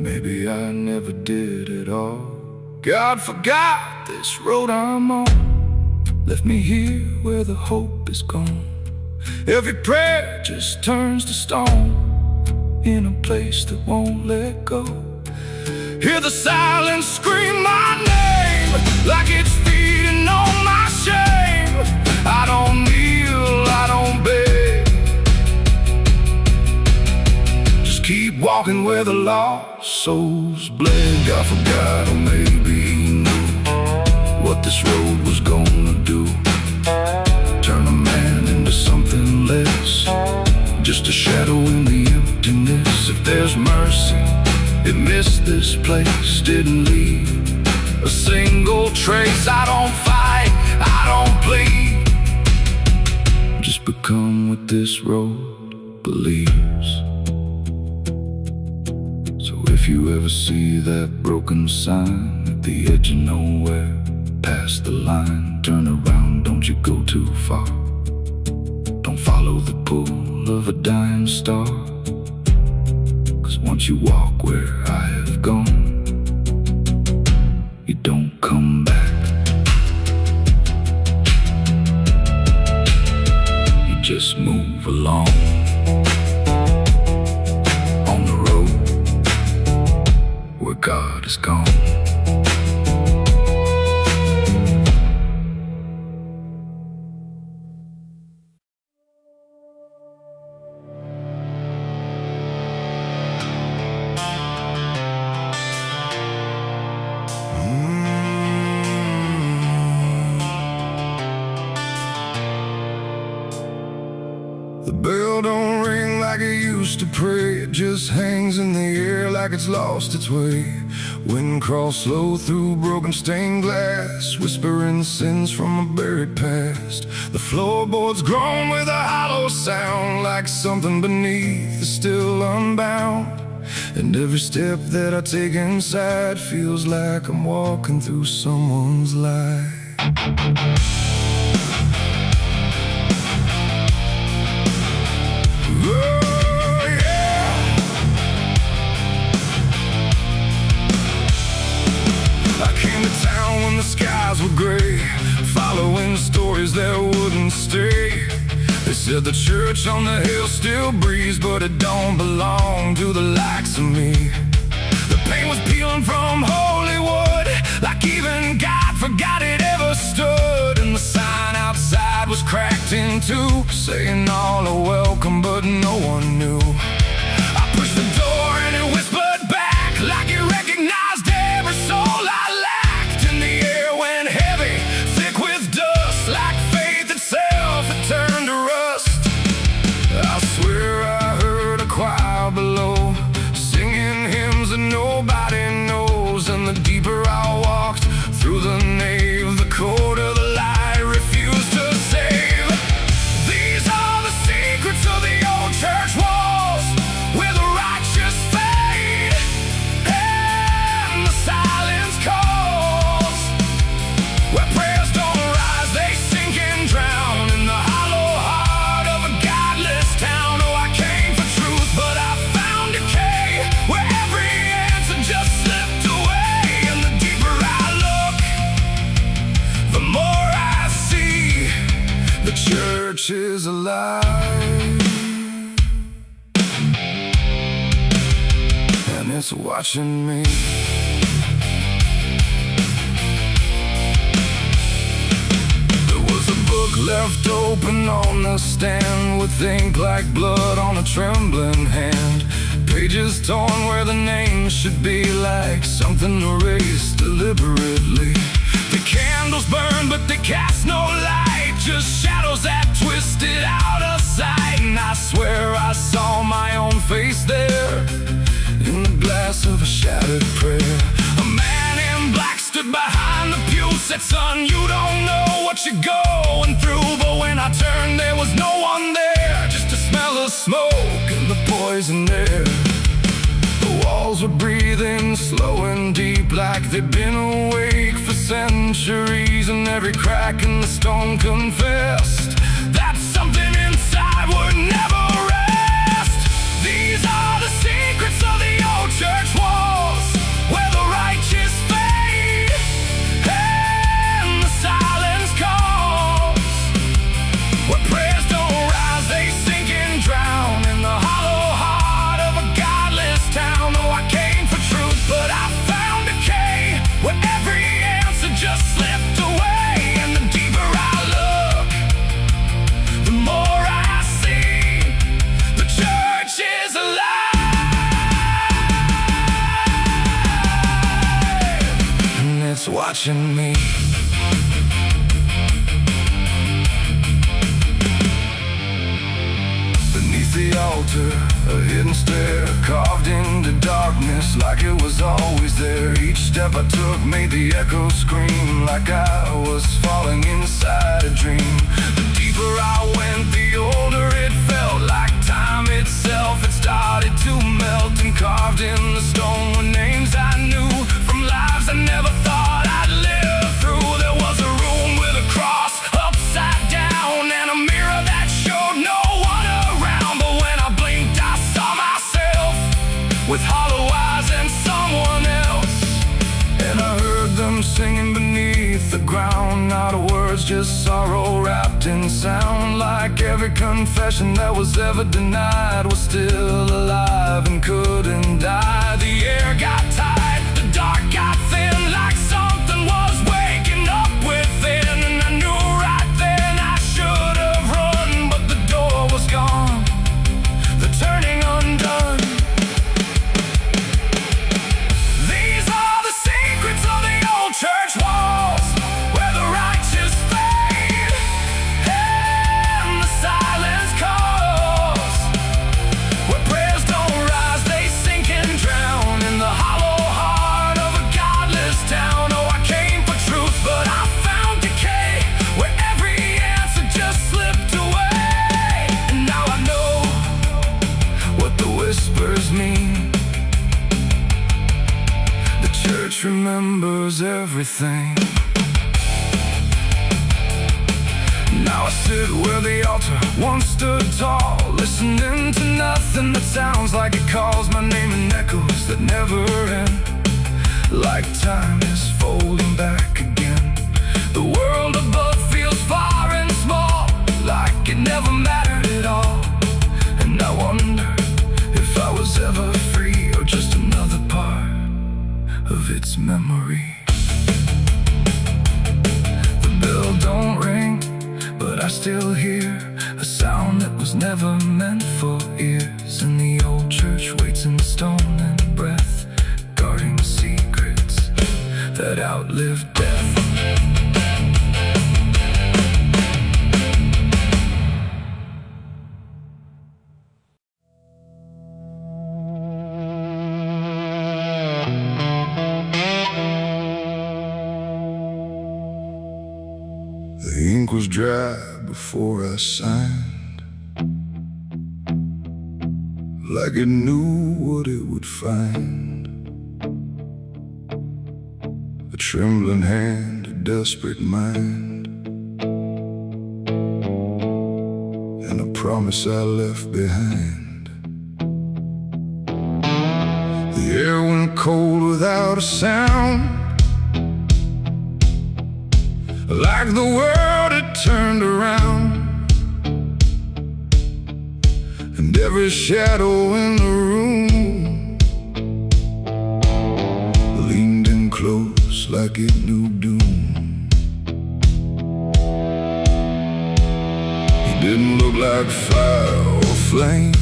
Maybe I never did at all. God forgot this road I'm on, left me here where the hope is gone. Every prayer just turns to stone, in a place that won't let go. Hear the silence scream my name, like it's feeding on my shame. I don't kneel, I don't beg. Just keep walking where the lost souls bled. God forgot, or maybe he knew what this road was gonna do. Turn a man into something less, just a shadow in the emptiness. If there's mercy, it missed this place, didn't leave a single trace. I don't fight, I don't plead, just become what this road believes. So if you ever see that broken sign at the edge of nowhere, past the line, turn around, don't you go too far. Don't follow the pull of a dying star, 'cause once you walk where I have gone, you don't come back. You just move along on the road where God is gone. The bell don't ring like it used to pray. It just hangs in the air like it's lost its way. Wind crawls slow through broken stained glass, whispering sins from a buried past. The floorboards groan with a hollow sound, like something beneath is still unbound. And every step that I take inside feels like I'm walking through someone's life. Oh, yeah. I came to town when the skies were gray, following stories that wouldn't stay. They said the church on the hill still breathes, but it don't belong to the likes of me. The paint was peeling from Hollywood, like even God forgot it ever stood. And the sign outside was cracked in two, saying all are welcome, but no one knew. I pushed the door and it whispered back, church is alive, and it's watching me. There was a book left open on the stand, with ink like blood on a trembling hand. Pages torn where the name should be, like something erased deliberately. The candles burn, but they cast no light, just shadows that twisted out of sight. And I swear I saw my own face there, in the glass of a shattered prayer. A man in black stood behind the pew, said, "Son, you don't know what you're going through." But when I turned, there was no one there, just a smell of smoke and the poison air. The walls were breathing slow and deep, like they'd been awake for centuries. And every crack in the stone confessed that something inside would never rest. These are the secrets of the old church walls, where the righteous fade and the silence calls, where prayers don't rise, they sink and drown in the hollow heart of a godless town. Oh, I came for truth, but I found decay, where every answer just slipped away. And the deeper I look, the more I see the church is alive, and it's watching me. Beneath the altar, a hidden stair carved into darkness, like it was always there. Each step I took made the echoes scream, like I was falling inside a dream. The deeper I went, the older it felt, like time itself had started to melt. And carved in the stone were names I knew, from lives I never thought I'd live through. There was a room with a cross upside down, and a mirror that showed no one around. But when I blinked, I saw myself with hollow eyes and someone else. And I heard them singing beneath the ground, not words, just sorrow wrapped in sound. Like every confession that was ever denied was still alive and couldn't die. The air got tight, the dark got thin, like something was waking up within. And I knew right then I should have run, but the door was gone, the turning undone. These are the secrets of the old church walls, where the righteous fade and the silence calls, where prayers don't rise, they sink and drown in the hollow heart of a godless town. Oh, I came for truth, but I found decay, where every answer just slipped away. And now I know what the whispers mean. The church remembers everything. Now I sit where the altar once stood tall, listening to nothing that sounds like it calls my name in echoes that never end. Like time is folding back again. The world above feels far and small, like it never mattered at all. And I wonder if I was ever free, or just another part of its memory. The bell don't ring, but I still hear a sound that was never meant for ears. And the old church waits in stone and breath, guarding secrets that outlive death. The ink was dry before I signed, like it knew what it would find. A trembling hand, a desperate mind, and a promise I left behind. The air went cold without a sound, like the world had turned around. and every shadow in the room leaned in close like it knew doom. He didn't look like fire or flame,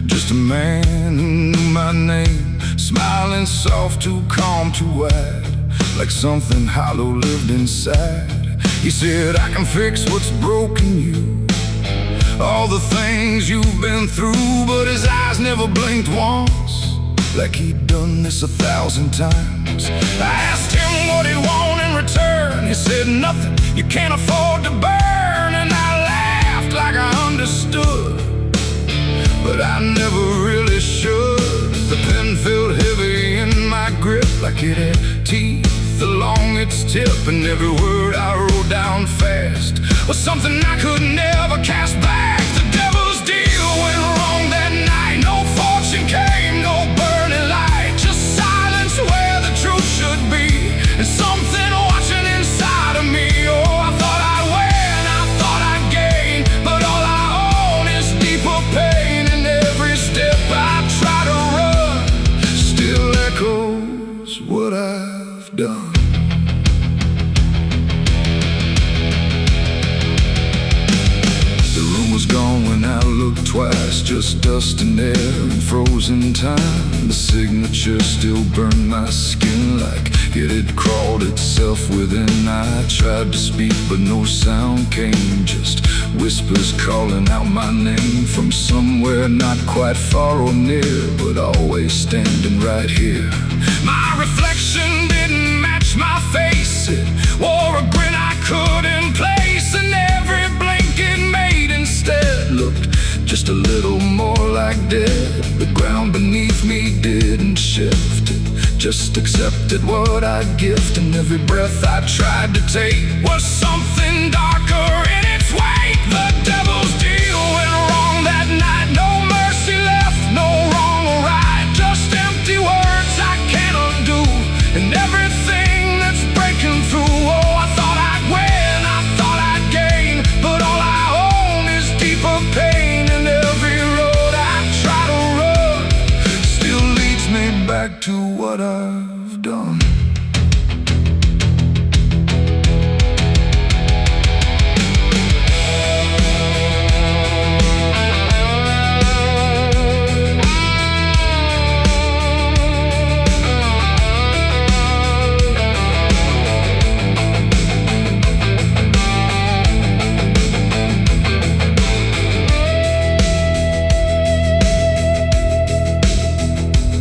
just a man who knew my name, smiling soft, too calm, too wide, like something hollow lived inside. He said, I can fix what's broken you, all the things you've been through. But his eyes never blinked once, like he'd done this 1,000 times. I asked him what he'd want in return. He said, nothing you can't afford to burn. And I laughed like I understood, but I never really should. The pen felt heavy in my grip, like it had teeth along its tip. And every word I wrote down fast was something I could never cast back. The devil's deal went wrong that night. No fortune came, no burning light, just silence where the truth should be, and something watching inside of me. Oh, I thought I'd win, I thought I'd gain, but all I own is deeper pain. And every step I try to run still echoes what I've done. Gone when I looked twice, just dust and air and frozen time. The signature still burned my skin like it had crawled itself within. I tried to speak but no sound came, just whispers calling out my name from somewhere not quite far or near, but always standing right here. My reflection didn't match my face, it wore a grin I couldn't place, and every blink it made instead looked just a little more like dead. The ground beneath me didn't shift, it just accepted what I'd gift. And every breath I tried to take was something darker in its wake. The devil's deal went wrong that night. No mercy left, no wrong or right, just empty words I can't undo, and everything that's breaking through. Oh, I thought I'd win, I thought I'd gain, but all I own is deeper pain. And every road I try to run still leads me back to what I've done.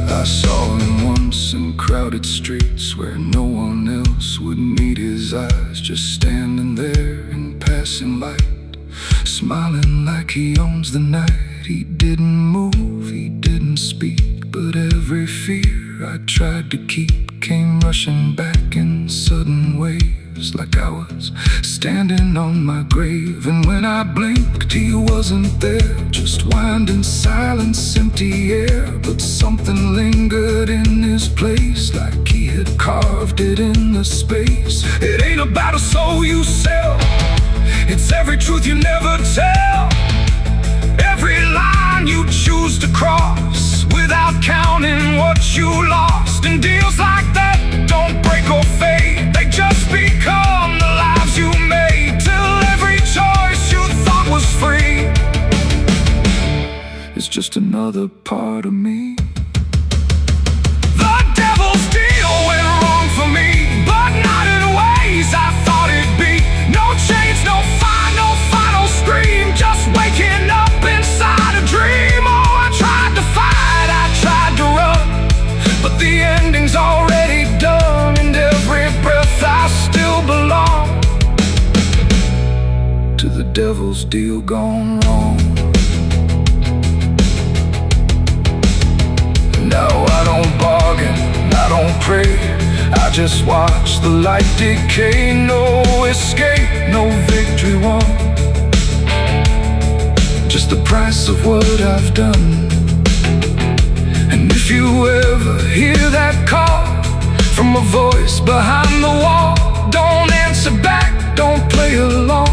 I saw him once in crowded streets where no one else would meet his eyes, just standing there in passing light, smiling like he owns the night. He didn't move, he didn't speak, but every fear I tried to keep came rushing back in sudden waves, like I was standing on my grave. And when I blinked, he wasn't there, just winding silence, empty air. But something lingered in his place, like he had carved it in the space. It ain't about a soul you sell, it's every truth you never tell, every line you choose to cross without counting what you lost. And deals like that don't break or fade, they just become the lives you made, till every choice you thought was free is just another part of me. The devil's deal went wrong for me, but not in ways I thought it'd be. No chains, no fire, no final scream, just waking up inside a dream. Oh, I tried to fight, I tried to run, but the ending's already done. And every breath I still belong to the devil's deal gone wrong. Now I don't bargain, I don't pray, I just watch the light decay. No escape, no victory won, just the price of what I've done. And if you ever hear that call from a voice behind the wall, don't answer back, don't play along,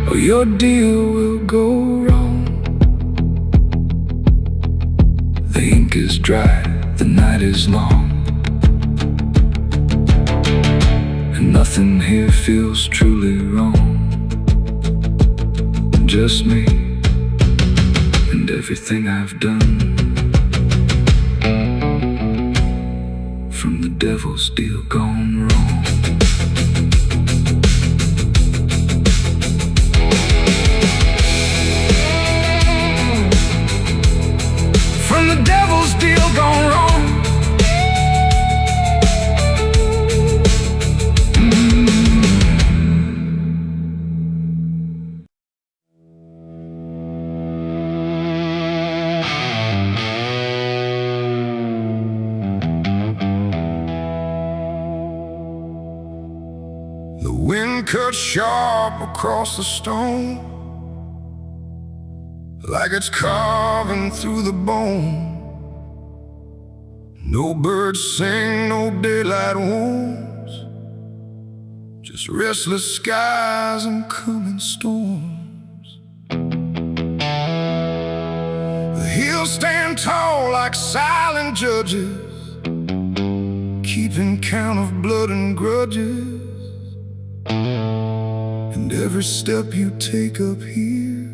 or your deal will go wrong. dry, the night is long, and nothing here feels truly wrong. Just me and everything I've done, from the devil's deal gone wrong. From the devil's deal gone wrong. The wind cuts sharp across the stone, like it's carving through the bone. No birds sing, no daylight wounds, just restless skies and coming storms. The hills stand tall like silent judges, keeping count of blood and grudges. And every step you take up here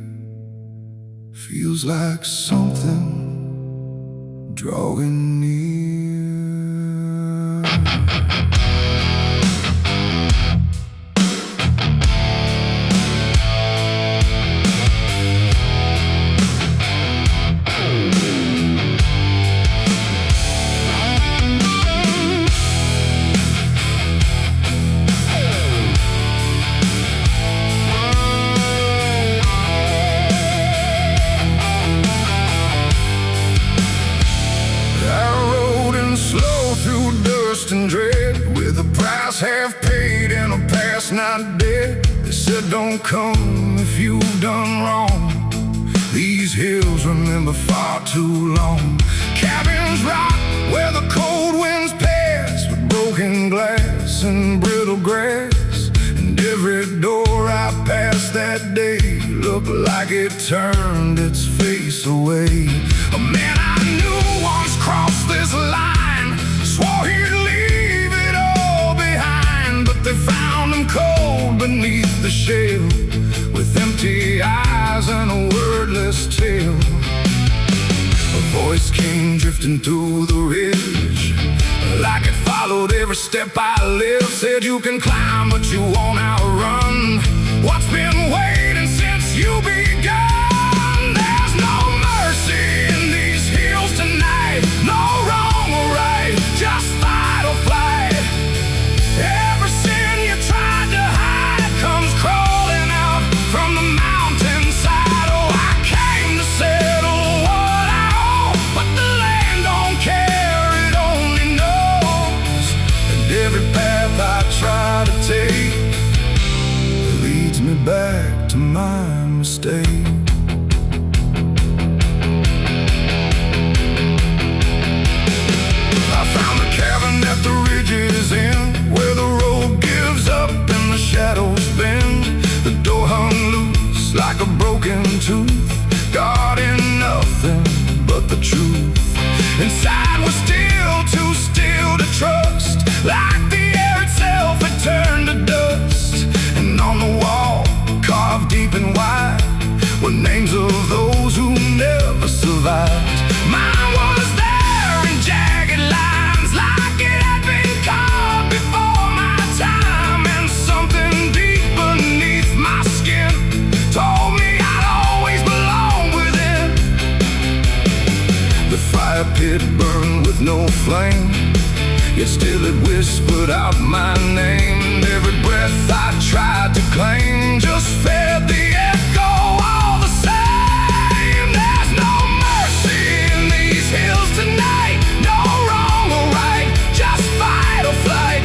feels like something drawing near. And dread, with a price half paid and a past not dead. They said don't come if you've done wrong. These hills remember far too long. Cabins rock where the cold winds pass, with broken glass and brittle grass. And every door I passed that day looked like it turned its face away. A man I knew once crossed this line, swore he'd leave it all behind, but they found him cold beneath the shell, with empty eyes and a wordless tale. A voice came drifting through the ridge, like it followed every step I lived. Said you can climb but you won't outrun what's been waiting since you begun. There's no mercy in these hills tonight, no wrong or right, just fight or flight. Every sin you tried to hide comes crawling out from the mountainside. Oh, I came to settle what I owe, but the land don't care, it only knows. And every path I try to take leads me back to my mistake. At the ridge's end, where the road gives up and the shadows bend, the door hung loose like a broken tooth, guarding nothing but the truth. Inside was still too still to trust, like the air itself had turned to dust. And on the wall, carved deep and wide, were names of those who never survived. Mine was there in jagged lines, like it had been carved before my time. And something deep beneath my skin told me I'd always belong within. The fire pit burned with no flame, yet still it whispered out my name. And every breath I tried to claim just fed the echo all the same. There's no mercy in these hills tonight, no wrong or right, just fight or flight.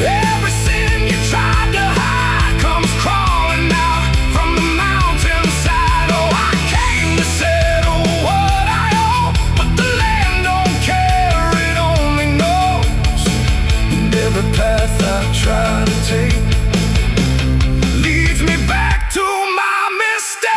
Every sin you tried to hide comes crawling out from the mountainside. Oh, I came to settle what I owe, but the land don't care, it only knows. And every path I try to take leads me back to my mistake.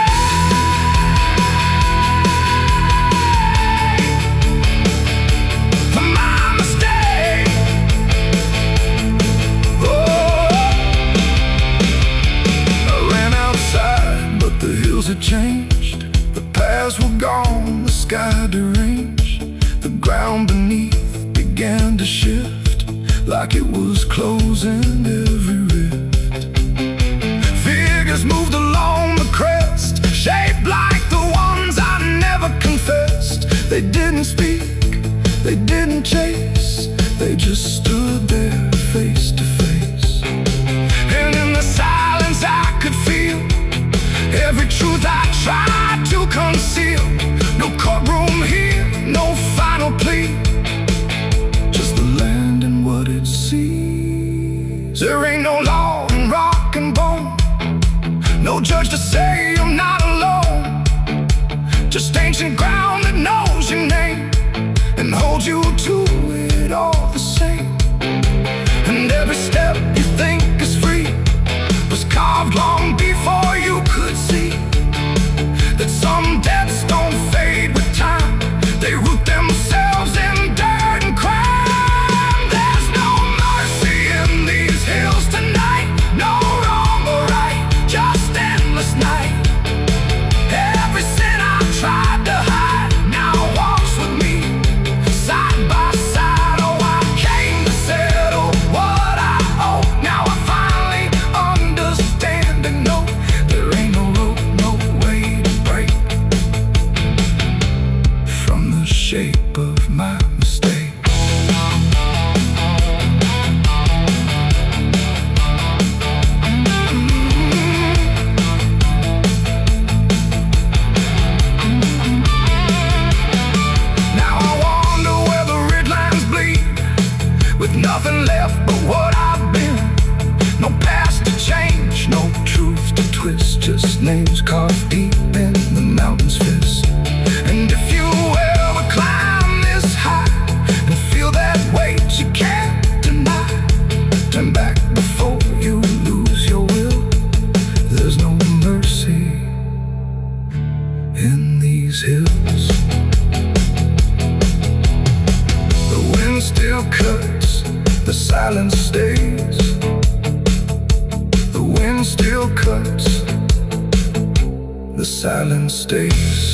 like it was closing every rift. Figures moved along the crest, shaped like the ones I never confessed. They didn't speak, they didn't chase, they just stood there face to face. And in the silence I could feel every truth I tried to conceal. No courtroom here, no final plea, just the land and what it sees. There ain't no law in rock and bone, no judge to say I'm not alone, just ancient ground that knows your name and holds you to it all the same. And every step you think is free was carved long before you could see that some debts don't fade with time, they root themselves in dirt and crime. There's no mercy in these hills tonight, no wrong or right, just endless night. Every sin I tried to hide now walks with me, side by side. Oh, I came to settle what I owe. Now I finally understand and know there ain't no rope, no way to break from the shape of my mistake. With nothing left but what I've been, no past to change, no truth to twist, just names carved deep in the mountain's fist. And if you ever climb this high and feel that weight you can't deny, turn back before you lose your will. There's no mercy in these hills. The wind still cuts, the silence stays. The wind still cuts, the silence stays.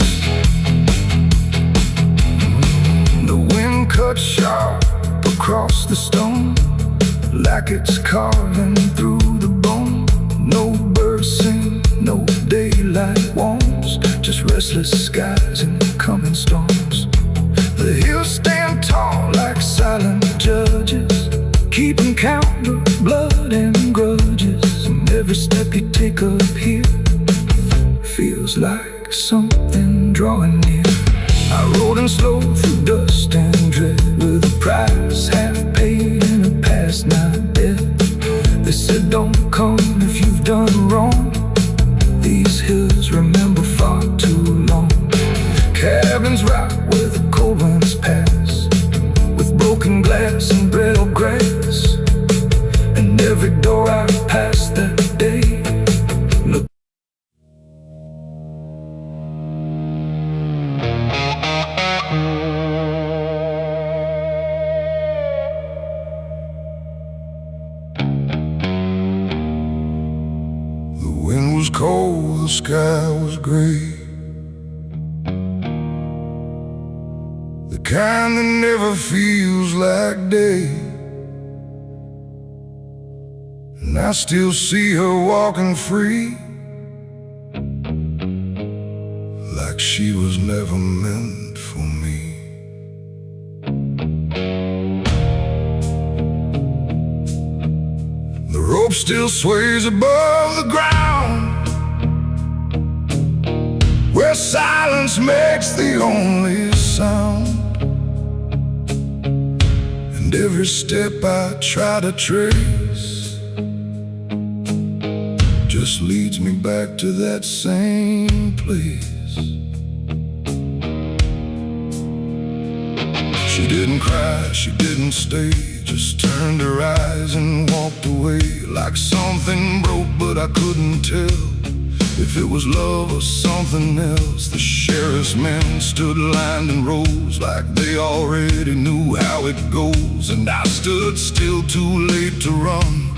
The wind cuts sharp across the stone, like it's carving through the bone. No birds sing, no daylight warms, just restless skies and coming storms. The hills stand tall like silent judges, keeping count of blood and grudges. And every step you take up here feels like something drawing near. I rode in slow through dust and dread, with a price half paid and a past not dead. They said don't come if you've done wrong, these hills remember far too long. Cabins rock where the cold winds pass, with broken glass and brittle grass. And every door I passed that day looked. The wind was cold, the sky was gray, the kind that never feels like day. And I still see her walking free, like she was never meant for me. The rope still sways above the ground, where silence makes the only sound. And every step I try to trace just leads me back to that same place. She didn't cry, she didn't stay, just turned her eyes and walked away, like something broke but I couldn't tell if it was love or something else. The sheriff's men stood lined in rows, like they already knew how it goes. And I stood still, too late to run,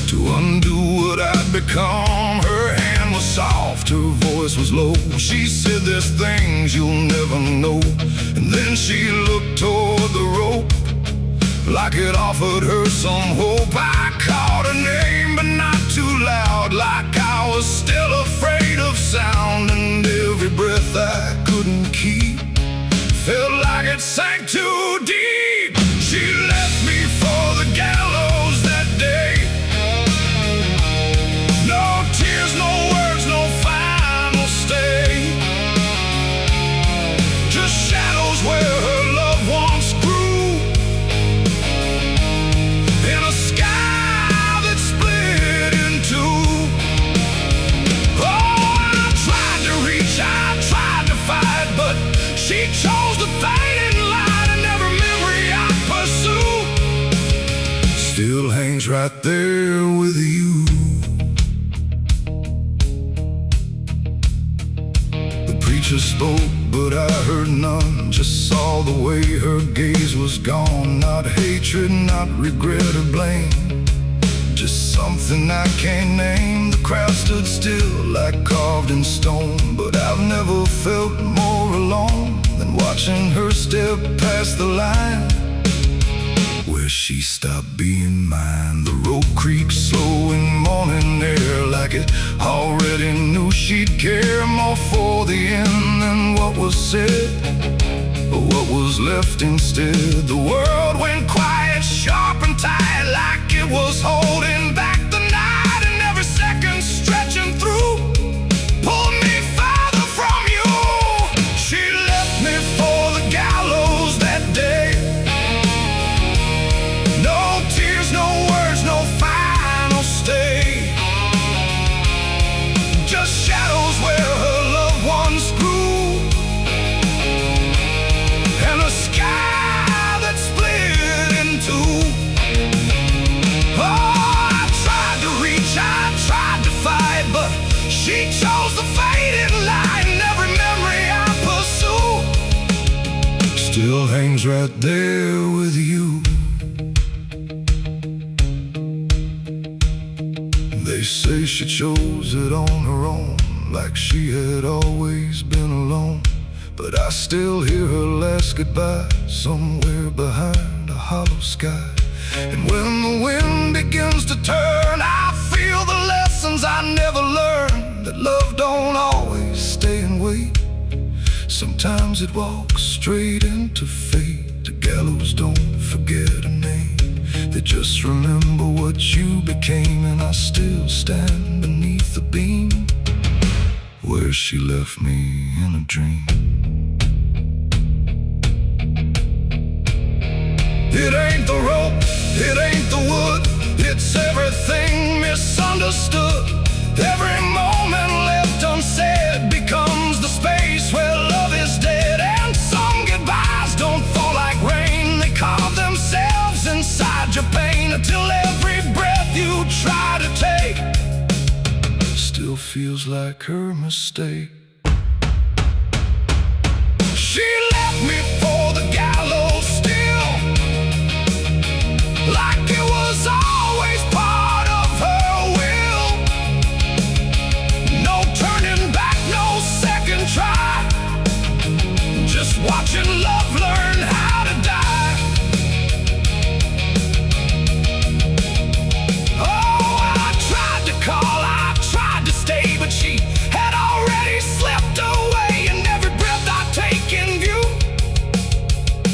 to undo what I'd become. Her hand was soft, her voice was low. She said there's things you'll never know. And then she looked toward the rope, like it offered her some hope. I called her name, but not too loud, like I was still afraid of sound. And every breath I couldn't keep felt like it sank too deep. She left me for the gallows that day. No tears, no words, no final stay. Just shadows where her loved ones grew, in a sky that split in two. Oh, I tried to reach, I tried to fight, but she chose the fading light, and every memory I pursue still hangs right there with you. The preacher spoke, but I heard none. Just saw the way her gaze was gone. Not hatred, not regret or blame, just something I can't name. The crowd stood still like carved in stone, but I've never felt more alone than watching her step past the line where she stopped being mine. The road creaks slow in morning air, like it already knew she'd care more for the end than what was said, but what was left instead. The world went quiet, sharp and tight, like it was holding back the night, and every second stretching through pulled me farther from you. She left me for the gallows that day. No tears, no words, no final stay. Just shadows where her loved ones grew, and a sky that split in two. Oh, I tried to reach, I tried to fight, but she chose the fading light, and every memory I pursue still hangs right there with you. They say she chose it on her own, like she had always been alone, but I still hear her last goodbye somewhere behind a hollow sky. And when the wind begins to turn, I feel the lessons I never learned, that love don't always stay and wait. Sometimes it walks straight into fate. The gallows don't forget a name, they just remember what you became. And I still stand beneath the beam where she left me in a dream. It ain't the rope, it ain't the wood, it's everything misunderstood. Every moment left unsaid becomes the space where love is dead. And some goodbyes don't fall like rain, they carve themselves inside your pain, until every breath you try to take still feels like her mistake. She left me for the gallows still, like it was always part of her will. No turning back, no second try, just watching love learn how to die. Oh, I tried to call, I tried to stay, but she had already slipped away, and every breath I take in view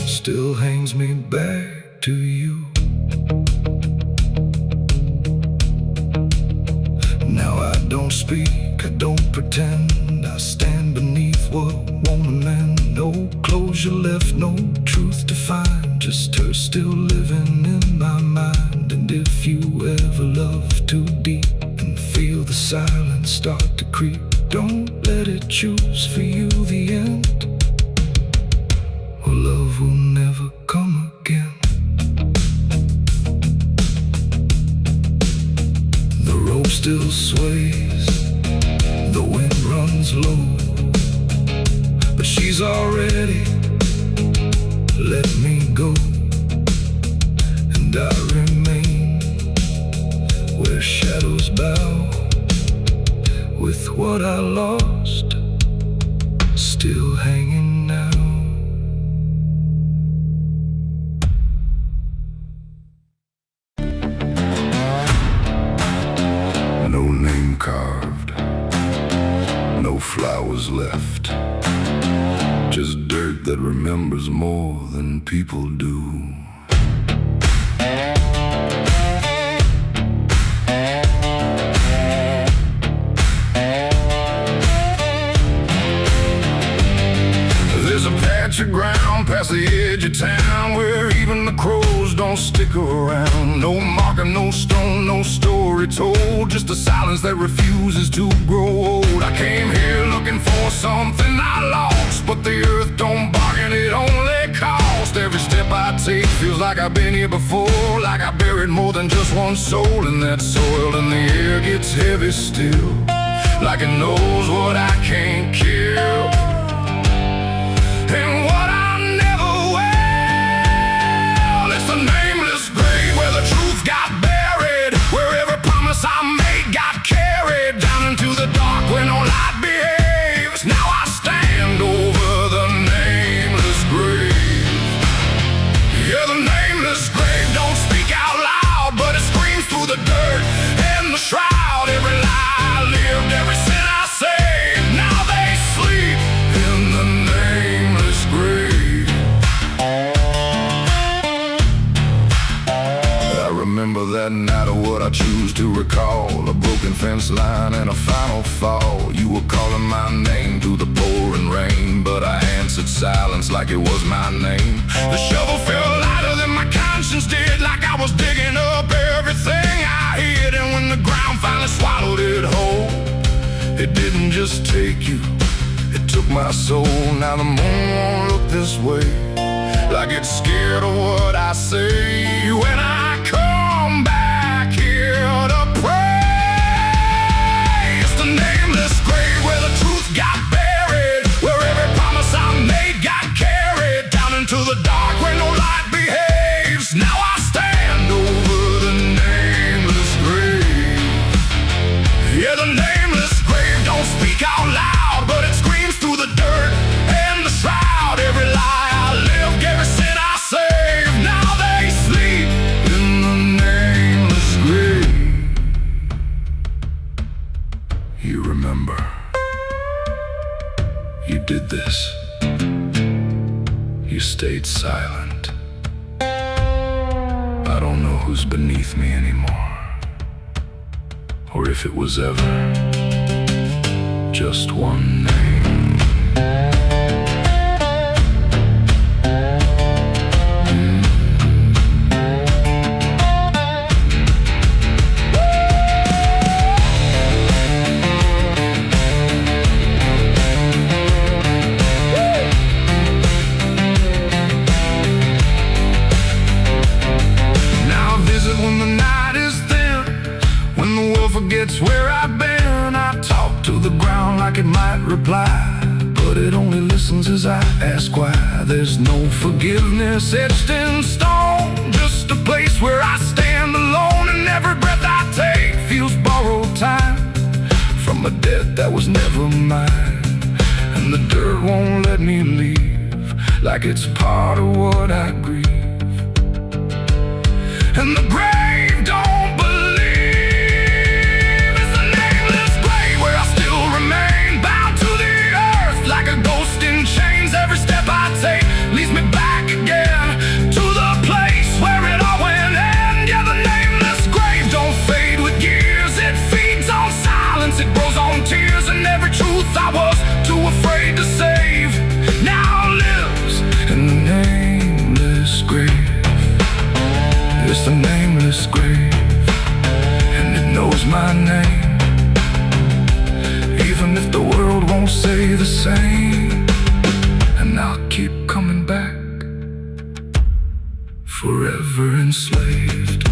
still hangs me back to you. Now I don't speak, I don't pretend, I stand beneath what won't amend. No closure left, no truth to find, just her still living in my mind. And if you ever love too deep and feel the silence start to creep, don't let it choose for you the end, or love will never come again. The rope still sways, the wind runs low, but she's already let me go, and I remain where shadows bow, with what I lost still hanging now. was left. Just dirt that remembers more than people do. There's a patch of ground past the edge of town where even the crows don't stick around. No marker, no stone, no story told, just a silence that refuses to grow old. I came here looking for something I lost, but the earth don't bargain, it only cost. Every step I take feels like I've been here before, like I buried more than just one soul in that soil. And the air gets heavy still, like it knows what I can't kill. And what I never will, it's the nameless grave where the truth got buried, where every promise I made got carried down into the dark where no light behaves. Now I stand over the nameless grave. Yeah, the nameless grave don't speak out loud, but it screams through the dirt and the shroud. Every lie I lived, every sin I saved, now they sleep in the nameless grave. I remember that night of what I choose to recall, a broken fence line and a final fall. You were calling my name through the pouring rain, but I answered silence like it was my name. The shovel felt lighter than my conscience did, like I was digging up everything I hid. And when the ground finally swallowed it whole, it didn't just take you, it took my soul. Now the moon won't look this way, like it's scared of what I say when I come back here to pray. It's the nameless grave where the truth got buried, where every promise I made got carried down into the dark where no light behaves. Now I stand over the nameless grave. Yeah, the nameless grave don't speak out loud, but it screams through the dirt and the shroud. Every lie I lived, every sin I saved, now they sleep in the nameless grave. You remember, you did this. You stayed silent. I don't know who's beneath me anymore, or if it was ever just one name. Now I visit when the night is thin, when the world forgets where I've been. I talk to the ground like it might reply, but it only listens as I ask why. There's no forgiveness etched in stone, just a place where I stand alone, and every breath I take feels borrowed time from a debt that was never mine. And the dirt won't let me leave, like it's part of what I grieve. And the grave don't believe. It's the nameless grave where I still remain, bound to the earth like a ghost in chains. Every step I take leads me back again to the place where it all went end. Yeah, the nameless grave don't fade with years, it feeds on silence, it grows on tears. And every truth I was too afraid to save now lives in the nameless grave. It's the nameless grave, and it knows my name, even if the world won't say the same. And I'll keep coming back, forever enslaved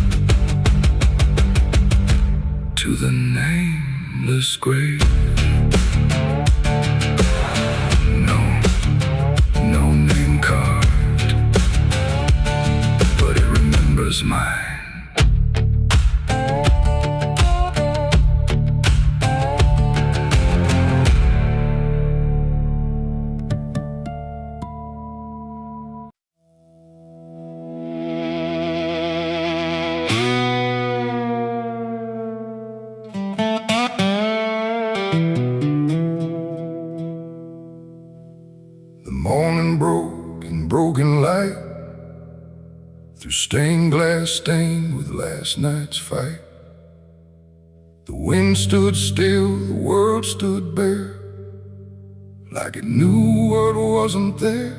to the nameless grave. No name carved, but it remembers mine. glass stained with last night's fight. The wind stood still, the world stood bare, like it knew what wasn't there.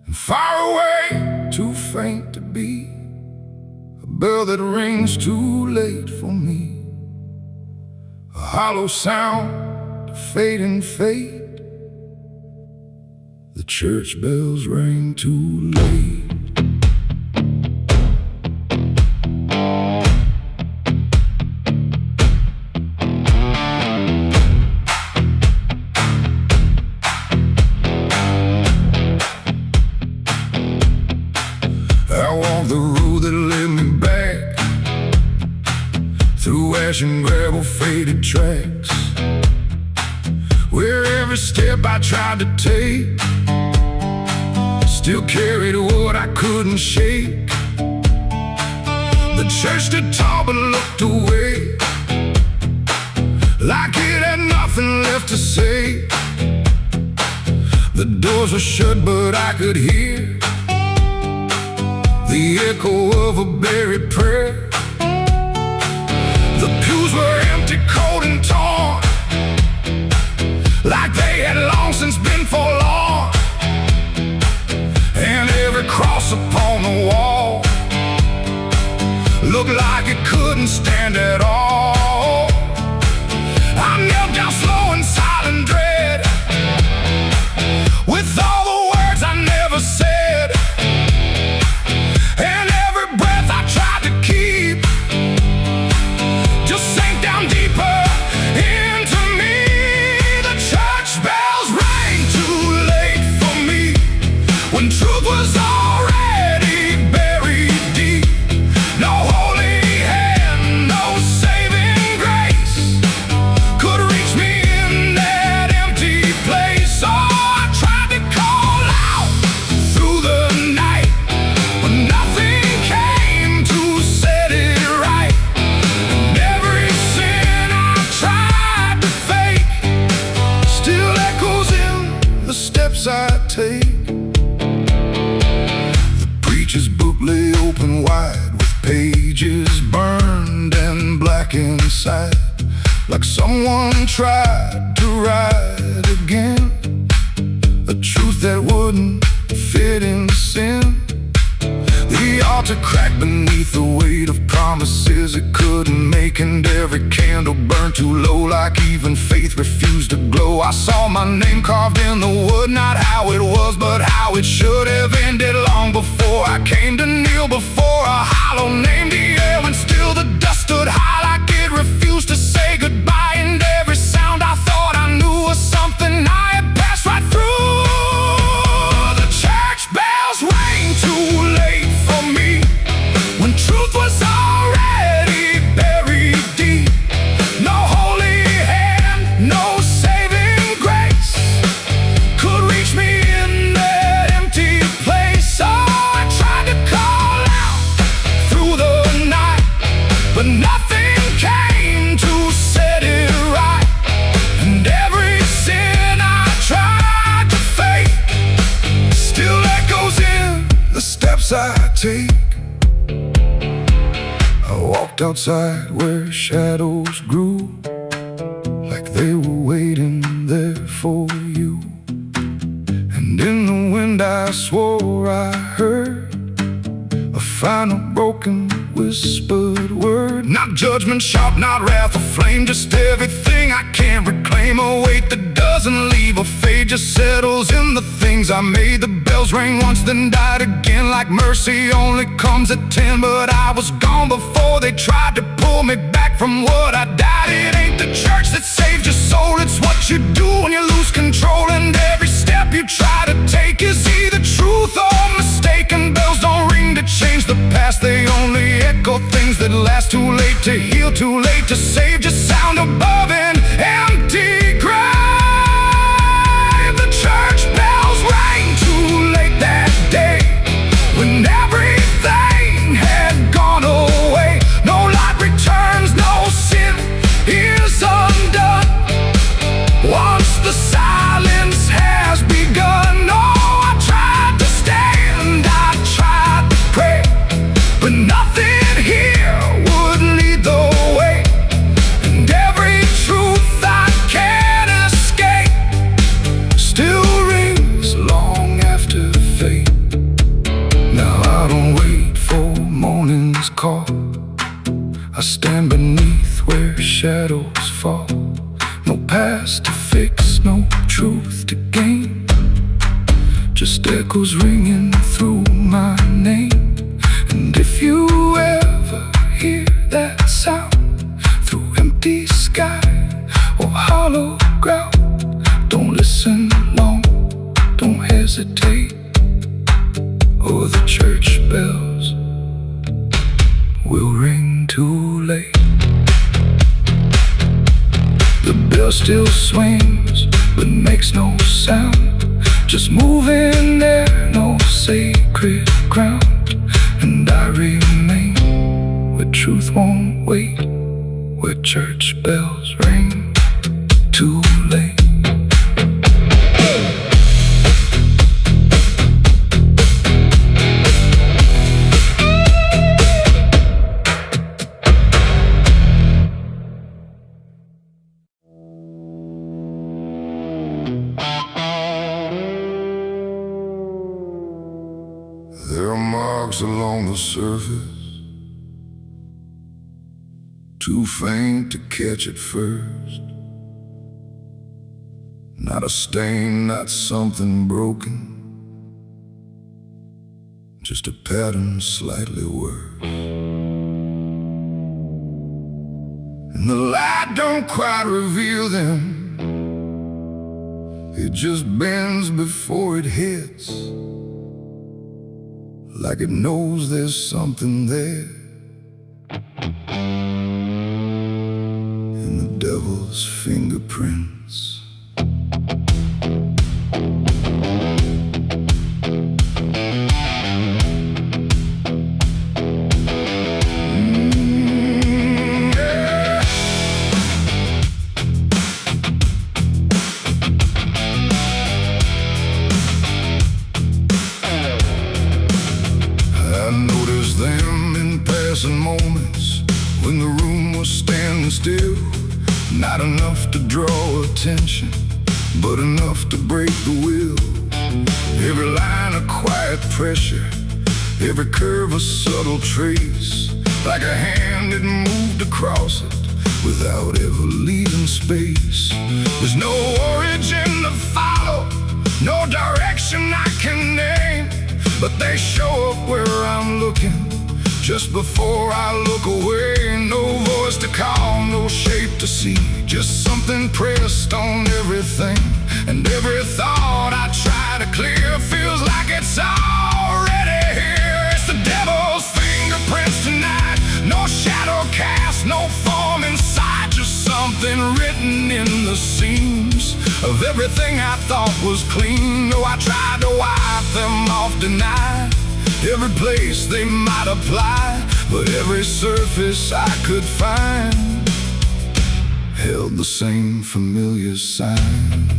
And far away, too faint to be, a bell that rings too late for me, a hollow sound, a fading fate. The church bells rang too late. I walked the road that led me back, through ash and gravel, faded tracks, where every step I tried to take still carried what I couldn't shake. The church stood tall but looked away, like it had nothing left to say. The doors were shut but I could hear the echo of a buried prayer. The pews were empty, cold and torn, like they had long since been forlorn. And every cross upon the wall looked like it couldn't stand at all. I knelt down slow in silent dread, with all the words I never said, and every breath I tried to keep just sank down deeper into me. The church bells rang too late for me, when truth was already buried deep. No holy hand, no saving grace could reach me in that empty place. Oh, I tried to call out through the night, but nothing came to set it right. And every sin I tried to fake still echoes in the steps I take. The preacher's book lay open wide, with pages burned and black inside, like someone tried to write again a truth that wouldn't fit in sin. The altar cracked beneath the weight of promises it couldn't make, and every candle burned too low, like even faith refused to glow. I saw my name carved in the wood, not how it was, but how it should have ended long before I came to kneel before a hollow named the air, when still the dust stood high, like it refused to say goodbye. And every sound I thought I knew was something I had passed right through. The church bells rang too late for me, when truth was already buried deep. No holy hand, no saving grace could reach me in that empty place. Oh, I tried to call out through the night, but nothing came to set it right. And every sin I tried to fake still echoes in the steps I take. I walked outside where shadows grew, like they were waiting there for you. And in the wind I swore I heard a final broken whispered word. Not judgment sharp, not wrath or flame, just everything I can't reclaim. A weight that doesn't leave a fade, just settles in the things I made. The bells rang once, then died again, like mercy only comes at 10. But I was gone before they tried to pull me back from what I died. It ain't the church that saved your soul, it's what you do when you lose control. And every step you try to take is either truth or mistaken. Bells don't ring to change the past, they only echo things that last. Too late to heal, too late to save, just sound above an empty grave. The church bells rang too late that day, when everything had gone away. No light returns, no sin is undone once the silence has begun. Oh, I tried to stand, I tried to pray, last call. I stand beneath where shadows fall. No past to fix, no truth to gain. Just echoes ringing through my name. And if you ever hear that sound through empty sky or hollow ground, don't listen long, don't hesitate, or the church bells will ring too late. The bell still swings but makes no sound, just moving there, no sacred ground. And I remain where truth won't wait, where church bells ring too late. There are marks along the surface, too faint to catch at first. Not a stain, not something broken, just a pattern slightly worse. And the light don't quite reveal them, it just bends before it hits, like it knows there's something there. And the devil's fingerprints. I noticed them in passing moments when the room was standing still. Not enough to draw attention, but enough to break the will. Every line a quiet pressure, every curve a subtle trace, like a hand that moved across it without ever leaving space. There's no origin to follow, no direction I can name, but they show up where I'm looking, just before I look away. No voice to call, no shape to see, just something pressed on everything. And every thought I try to clear feels like it's already here. It's the devil's fingerprints tonight, no shadow cast, no form inside, just something written in the seams of everything I thought was clean. No, I tried to wipe them off, deny every place they might apply, but every surface I could find held the same familiar sign.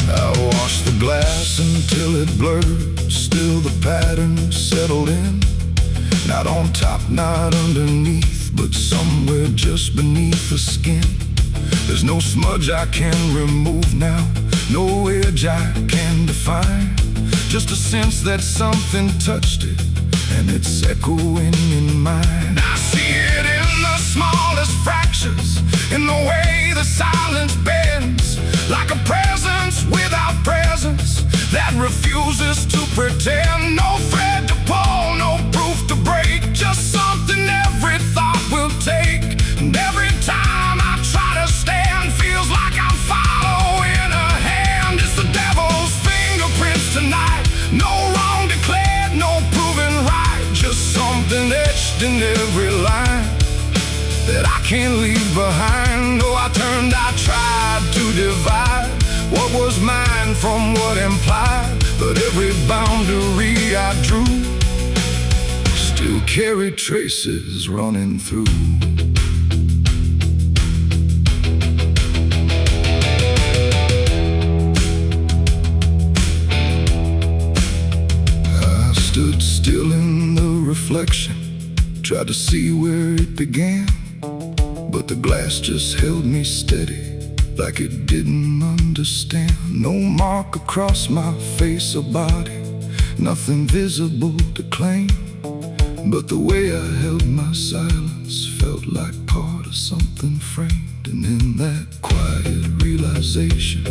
I washed the glass until it blurred, still the pattern settled in. Not on top, not underneath, but somewhere just beneath the skin. There's no smudge I can remove now, no edge I can define, just a sense that something touched it, and it's echoing in mine. I see it in the smallest fractures, in the way the silence bends, like a presence without presence that refuses to pretend. No thread to pull, no proof to break, just something every thought will take. And every time I try to stand, feels like I'm following a hand. It's the devil's fingerprints tonight, no wrong declared, no proven right, just something etched in every line that I can't leave behind. Oh, I tried to divide what was mine from what implied, but every boundary I drew still carried traces running through. I stood still in the reflection, tried to see where it began, but the glass just held me steady, like it didn't understand. No mark across my face or body, nothing visible to claim. But the way I held my silence felt like part of something framed. And in that quiet realization,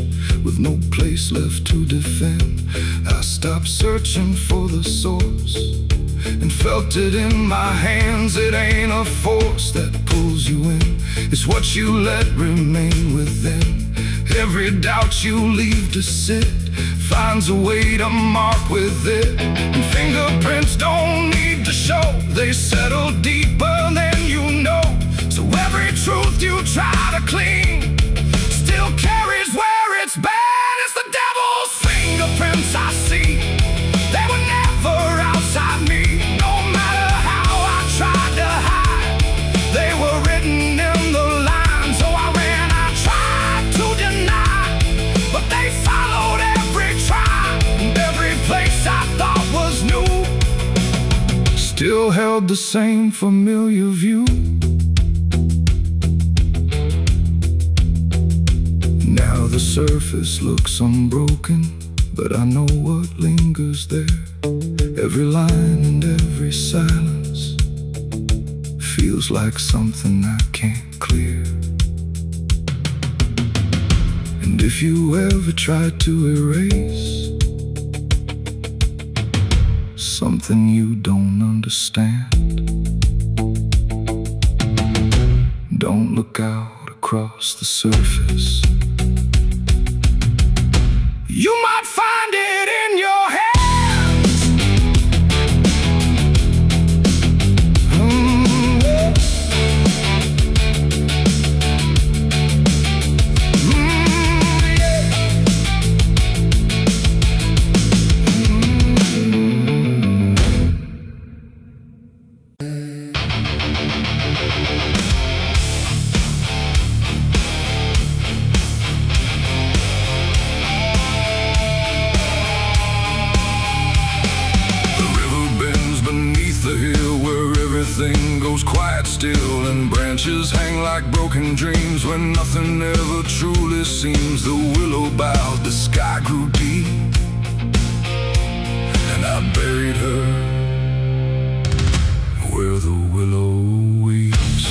with no place left to defend, I stopped searching for the source and felt it in my hands. It ain't a force that pulls you in, it's what you let remain within. Every doubt you leave to sit finds a way to mark with it. And fingerprints don't need to show, they settle deeper than you know. So every truth you try to clean still carries where it's been. It's the devil's fingerprints I see, they were never outside me. No matter how I tried to hide, they were written in the lines. So I ran, I tried to deny, but they followed every try. And every place I thought was new still held the same familiar view. Now the surface looks unbroken, but I know what lingers there. Every line and every silence feels like something I can't clear. And if you ever try to erase something you don't understand, don't look out across the surface. You might find it in your hands. Everything goes quiet still, and branches hang like broken dreams when nothing ever truly seems. The willow bowed, the sky grew deep, and I buried her where the willow weeps.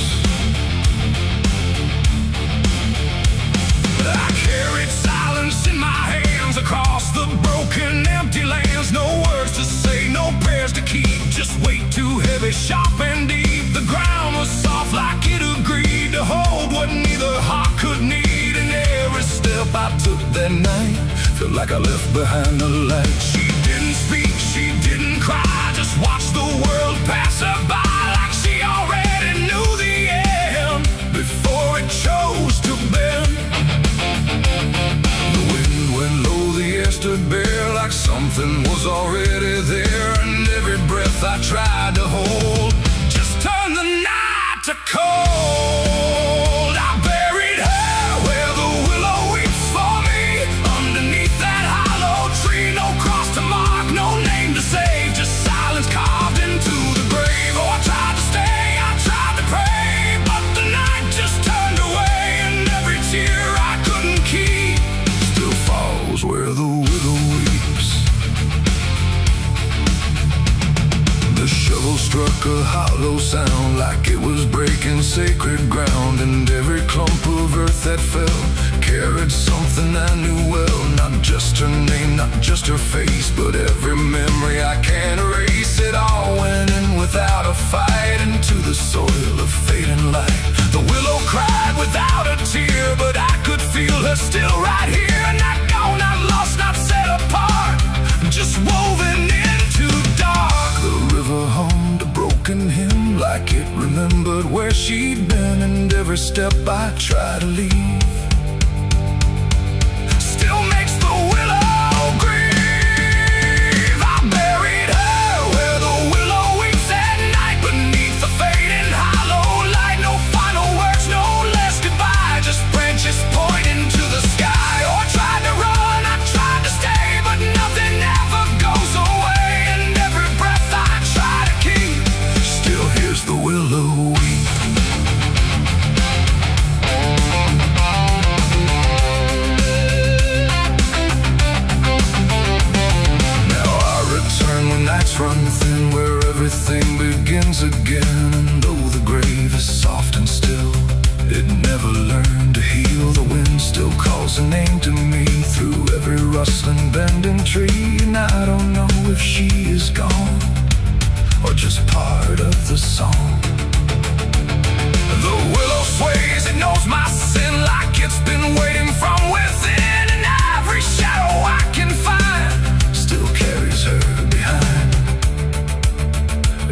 I carried silence in my hands across the broken, empty lands. No words to say, no prayers to keep, just weight too heavy, sharp and deep. The ground was soft like it agreed to hold what neither heart could need. And every step I took that night felt like I left behind a light. She didn't speak, she didn't cry, just watched the world pass her by like she already knew the end before it chose to bend. The wind went low, the air stood bare like something was already there. And every breath I tried to hold just turned the night to cold. I buried her where the willow weeps for me, underneath that hollow tree. No cross to mark, no name to save, just silence carved into the grave. Oh, I tried to stay, I tried to pray, but the night just turned away. And every tear I couldn't keep still falls where the willow weeps. The shovel struck a hollow sound like it was breaking sacred ground. And every clump of earth that fell carried something I knew well. Not just her name, not just her face, but every memory I can't erase. It all went in without a fight into the soil of fate and light. The willow cried without a tear, but I could feel her still right here. Not gone, not lost, not set apart, just woven into dark. The river hummed a broken hymn like it remembered where she'd been. And every step I try to leave still makes the willow grieve. I buried her where the willow weeps at night, beneath the fading hollow light. No final words, no less goodbye, just branches pointing to the sky. Oh, I tried to run, I tried to stay, but nothing ever goes away. And every breath I try to keep still hears the willow weep. nights run thin, where everything begins again. And though the grave is soft and still, it never learned to heal. The wind still calls a name to me through every rustling bending tree. And I don't know if she is gone or just part of the song. The willow sways, it knows my sin like it's been waiting from within. And every shadow I can find still carries her behind.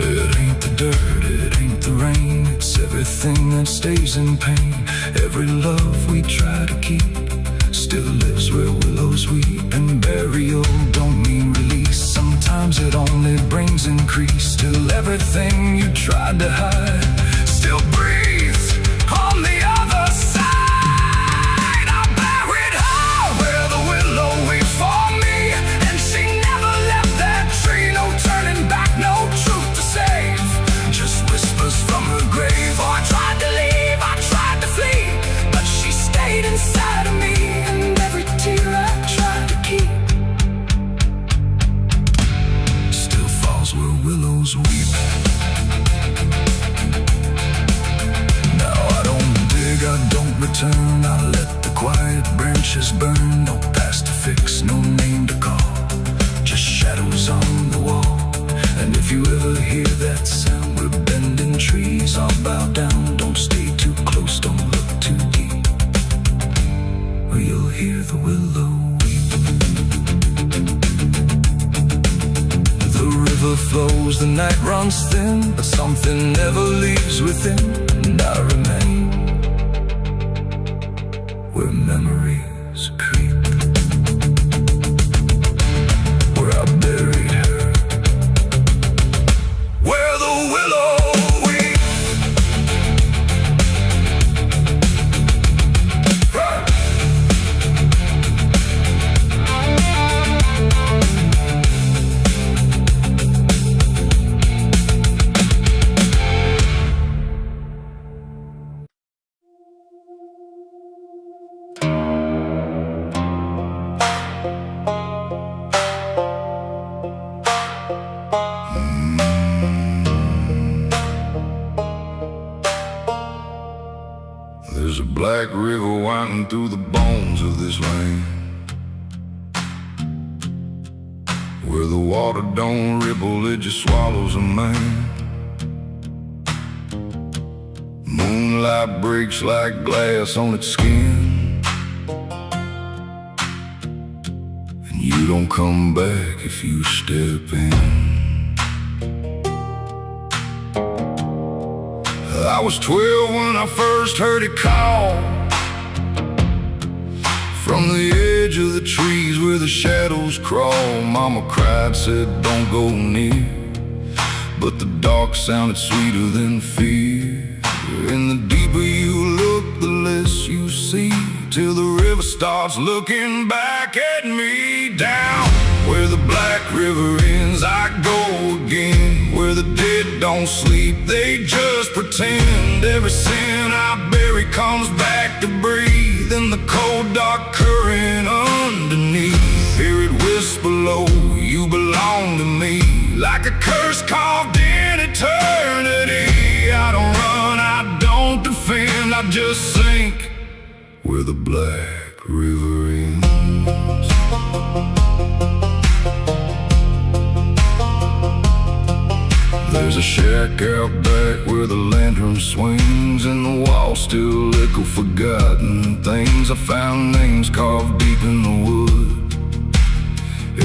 It ain't the dirt, it ain't the rain, it's everything that stays in pain. Every love we try to keep still lives where willows weep. And burial don't mean release, sometimes it only brings increase. Still everything you tried to hide still breathes on the other side. I buried her where the willow weeps for me, and she never left that tree. No turning back, no truth to save, just whispers from her grave. Oh, I tried to leave, I tried to flee, but she stayed inside of me. And every tear I tried to keep still falls where willows weep. I don't return, I let the quiet branches burn. No past to fix, no name to call, just shadows on the wall. And if you ever hear that sound, we're bending trees, I'll bow down. Don't stay too close, don't look too deep, or you'll hear the willow weep. The river flows, the night runs thin, but something never leaves within. And I remain where memories creep, where I buried her, where the willow weeps. There's a black river winding through the bones of this land, where the water don't ripple, it just swallows a man. Moonlight breaks like glass on its skin, and you don't come back if you step in. I was 12 when I first heard it call, from the edge of the trees where the shadows crawl. Mama cried, said don't go near, but the dark sounded sweeter than fear. And the deeper you look, the less you see, till the river starts looking back at me. Down where the black river ends, I go again, where the dead don't sleep, they just pretend. Every sin I bury comes back to breathe in the cold dark current underneath. Hear it whisper low, you belong to me, like a curse carved in eternity. I don't run, I don't defend, I just sink where the black river ends. There's a shack out back where the lantern swings, and the walls still echo forgotten things. I found names carved deep in the wood,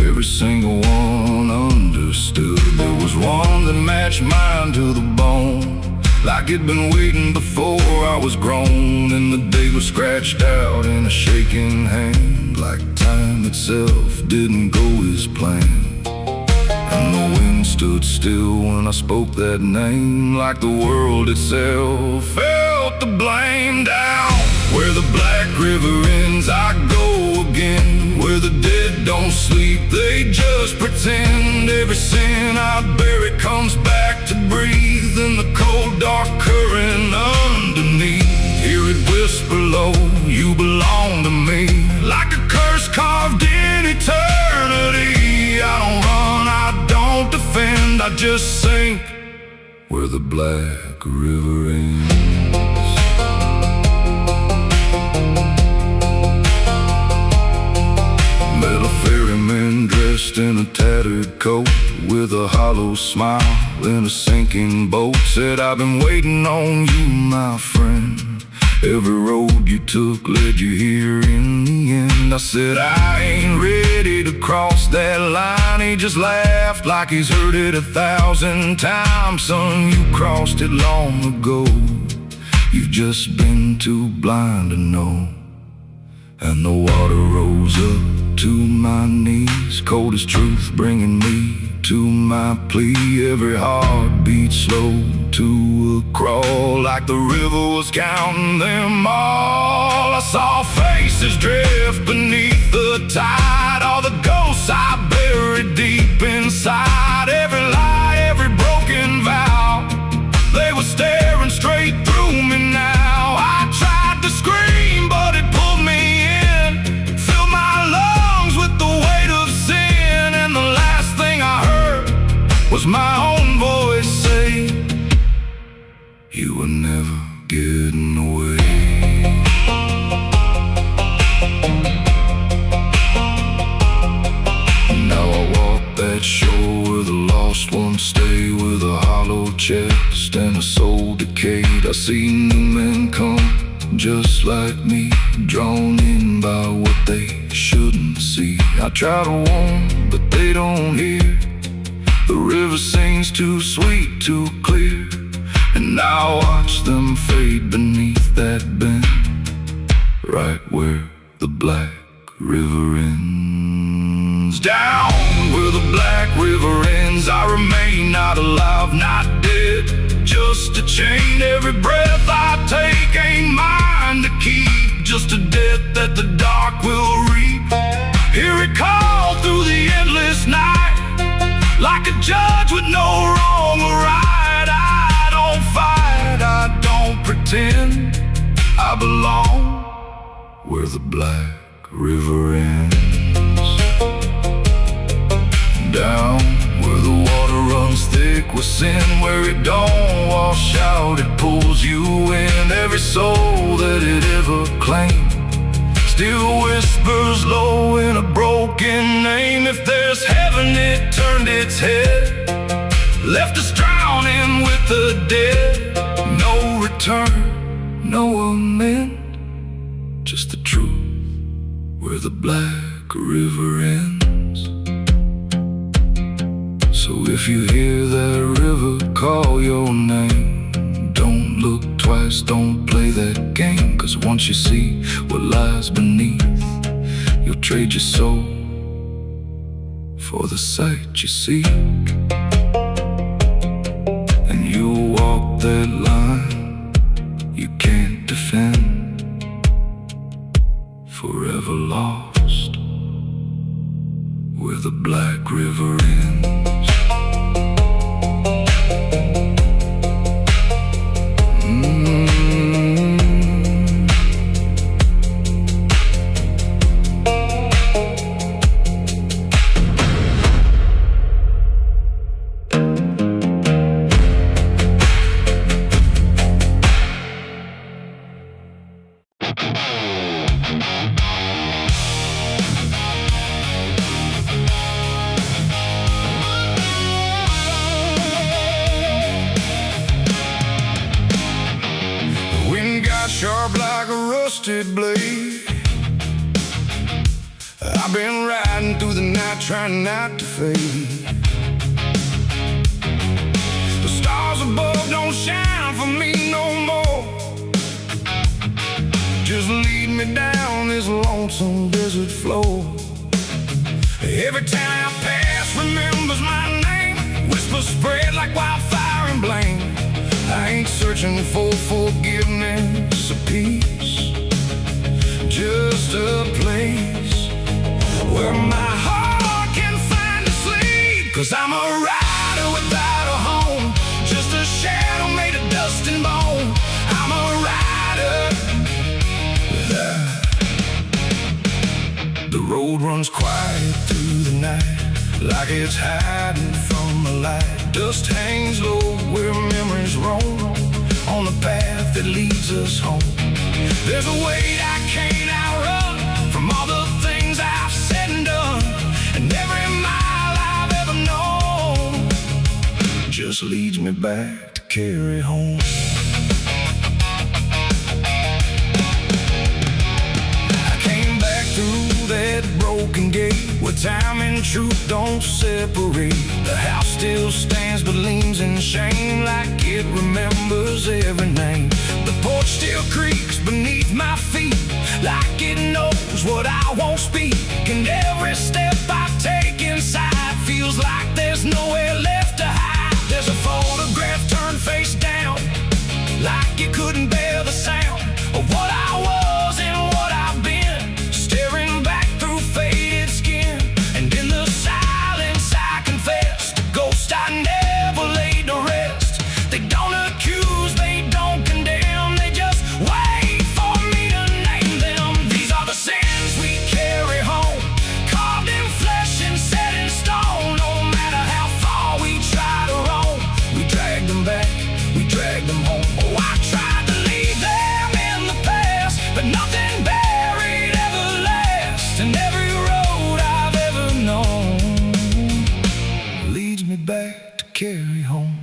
every single one understood. There was one that matched mine to the bone, like it'd been waiting before I was grown. And the day was scratched out in a shaking hand, like time itself didn't go as planned. And the wind stood still when I spoke that name, like the world itself felt the blame. Down where the black river ends, I go again, where the dead don't sleep, they just pretend. Every sin I bury comes back to breathe in the cold dark current underneath. Hear it whisper low, you belong to me, like a curse carved in eternity. I don't run, I don't defend, I just sink where the black river ends. Met a ferryman dressed in a tattered coat, with a hollow smile in a sinking boat. Said, I've been waiting on you, my friend. Every road you took led you here in the end. I said, I ain't ready to cross that line. He just laughed like he's heard it 1,000 times. Son, you crossed it long ago. You've just been too blind to know. And the water rose up to my knees, cold as truth, bringing me to my plea. Every heartbeat slow to a crawl, like the river was counting them all. I saw faces drift beneath the tide, all the ghosts I buried deep inside. Every lie, every broken vow, they were staring straight through me now. I tried to scream, but it pulled me in, filled my lungs with the weight of sin. And the last thing I heard was my own voice say, you were never getting away. Now I walk that shore where the lost ones stay, with a hollow chest and a soul decayed. I see new men come just like me, drawn in by what they shouldn't see. I try to warn, but they don't hear. The river sings too sweet, too clear, and I watch them fade beneath that bend, right where the black river ends. Down where the black river ends, I remain not alive, not dead, just a chain. Every breath I take ain't mine to keep, just a death that the dark will reap. Hear it call through the endless night, like a judge with no wrong or right. I don't fight, I don't pretend, I belong where the black river ends. Down where the water runs thick with sin, where it don't wash out, it pulls you in. Every soul that it ever claimed still whispers low in a broken name. If there's heaven, it turned its head, left us drowning with the dead. No return, no amend, just the truth where the black river ends. So if you hear that river call your name, don't look twice, don't play that game. Cause once you see what lies beneath, you'll trade your soul for the sight you seek. And you'll walk that line you can't defend, forever lost where the black river ends. Sharp like a rusted blade, I've been riding through the night trying not to fade. The stars above don't shine for me no more, just lead me down this lonesome desert floor. Every town I pass remembers my name, whispers spread like wildfire and blame. I ain't searching for forgiveness or peace, just a place where my heart can find a sleep. Cause I'm a rider without a home, just a shadow made of dust and bone. I'm a rider. The road runs quiet through the night, like it's hiding from the light. Dust hangs low where memories roam on the path that leads us home. There's a weight I can't outrun from all the things I've said and done, and every mile I've ever known just leads me back to carry home. I came back through that broken gate where time and truth don't separate. The house still stands but leans in shame, like it remembers every name. The porch still creaks beneath my feet, like it knows what I won't speak. And every step I take inside feels like there's nowhere left to hide. There's a photograph turned face down, like it couldn't bear the sound of what I was and what I've been, staring back through faded skin. And in the silence I confess to ghosts I never laid to rest. They don't accuse, they don't condemn, they just wait for me to name them. These are the sins we carry home, carved in flesh and set in stone. No matter how far we try to roam, we drag them back, we drag them home. Oh, I tried to leave them in the past, but nothing buried ever lasts. And every road I've ever known leads me back to carry home.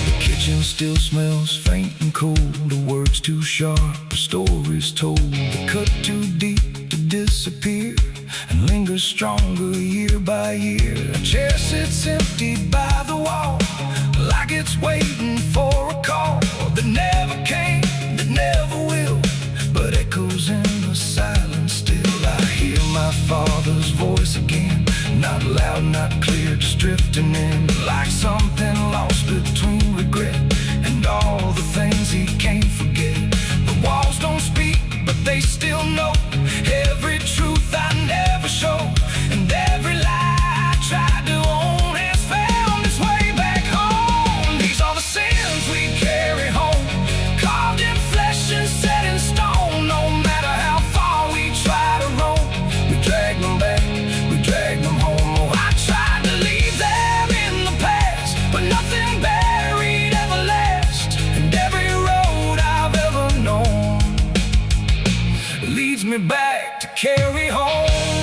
The kitchen still smells faint and cold, the words too sharp, the stories told. The cut too deep to disappear and lingers stronger year by year. A chair sits empty by the wall, like it's waiting for a call that never came, that never will, but echoes in the silence still. I hear my father's voice again, not loud, not clear, just drifting in, like something lost between regret and all the things he can't forget. The walls don't speak, but they still know every truth I never showed, and every lie I tried to own has found its way back home. These are the sins we carry home, carved in flesh and set in stone. No matter how far we try to roam, we drag them back, we drag them home. Oh, I tried to leave them in the past, but nothing buried ever lasts. And every road I've ever known leads me back to carry home.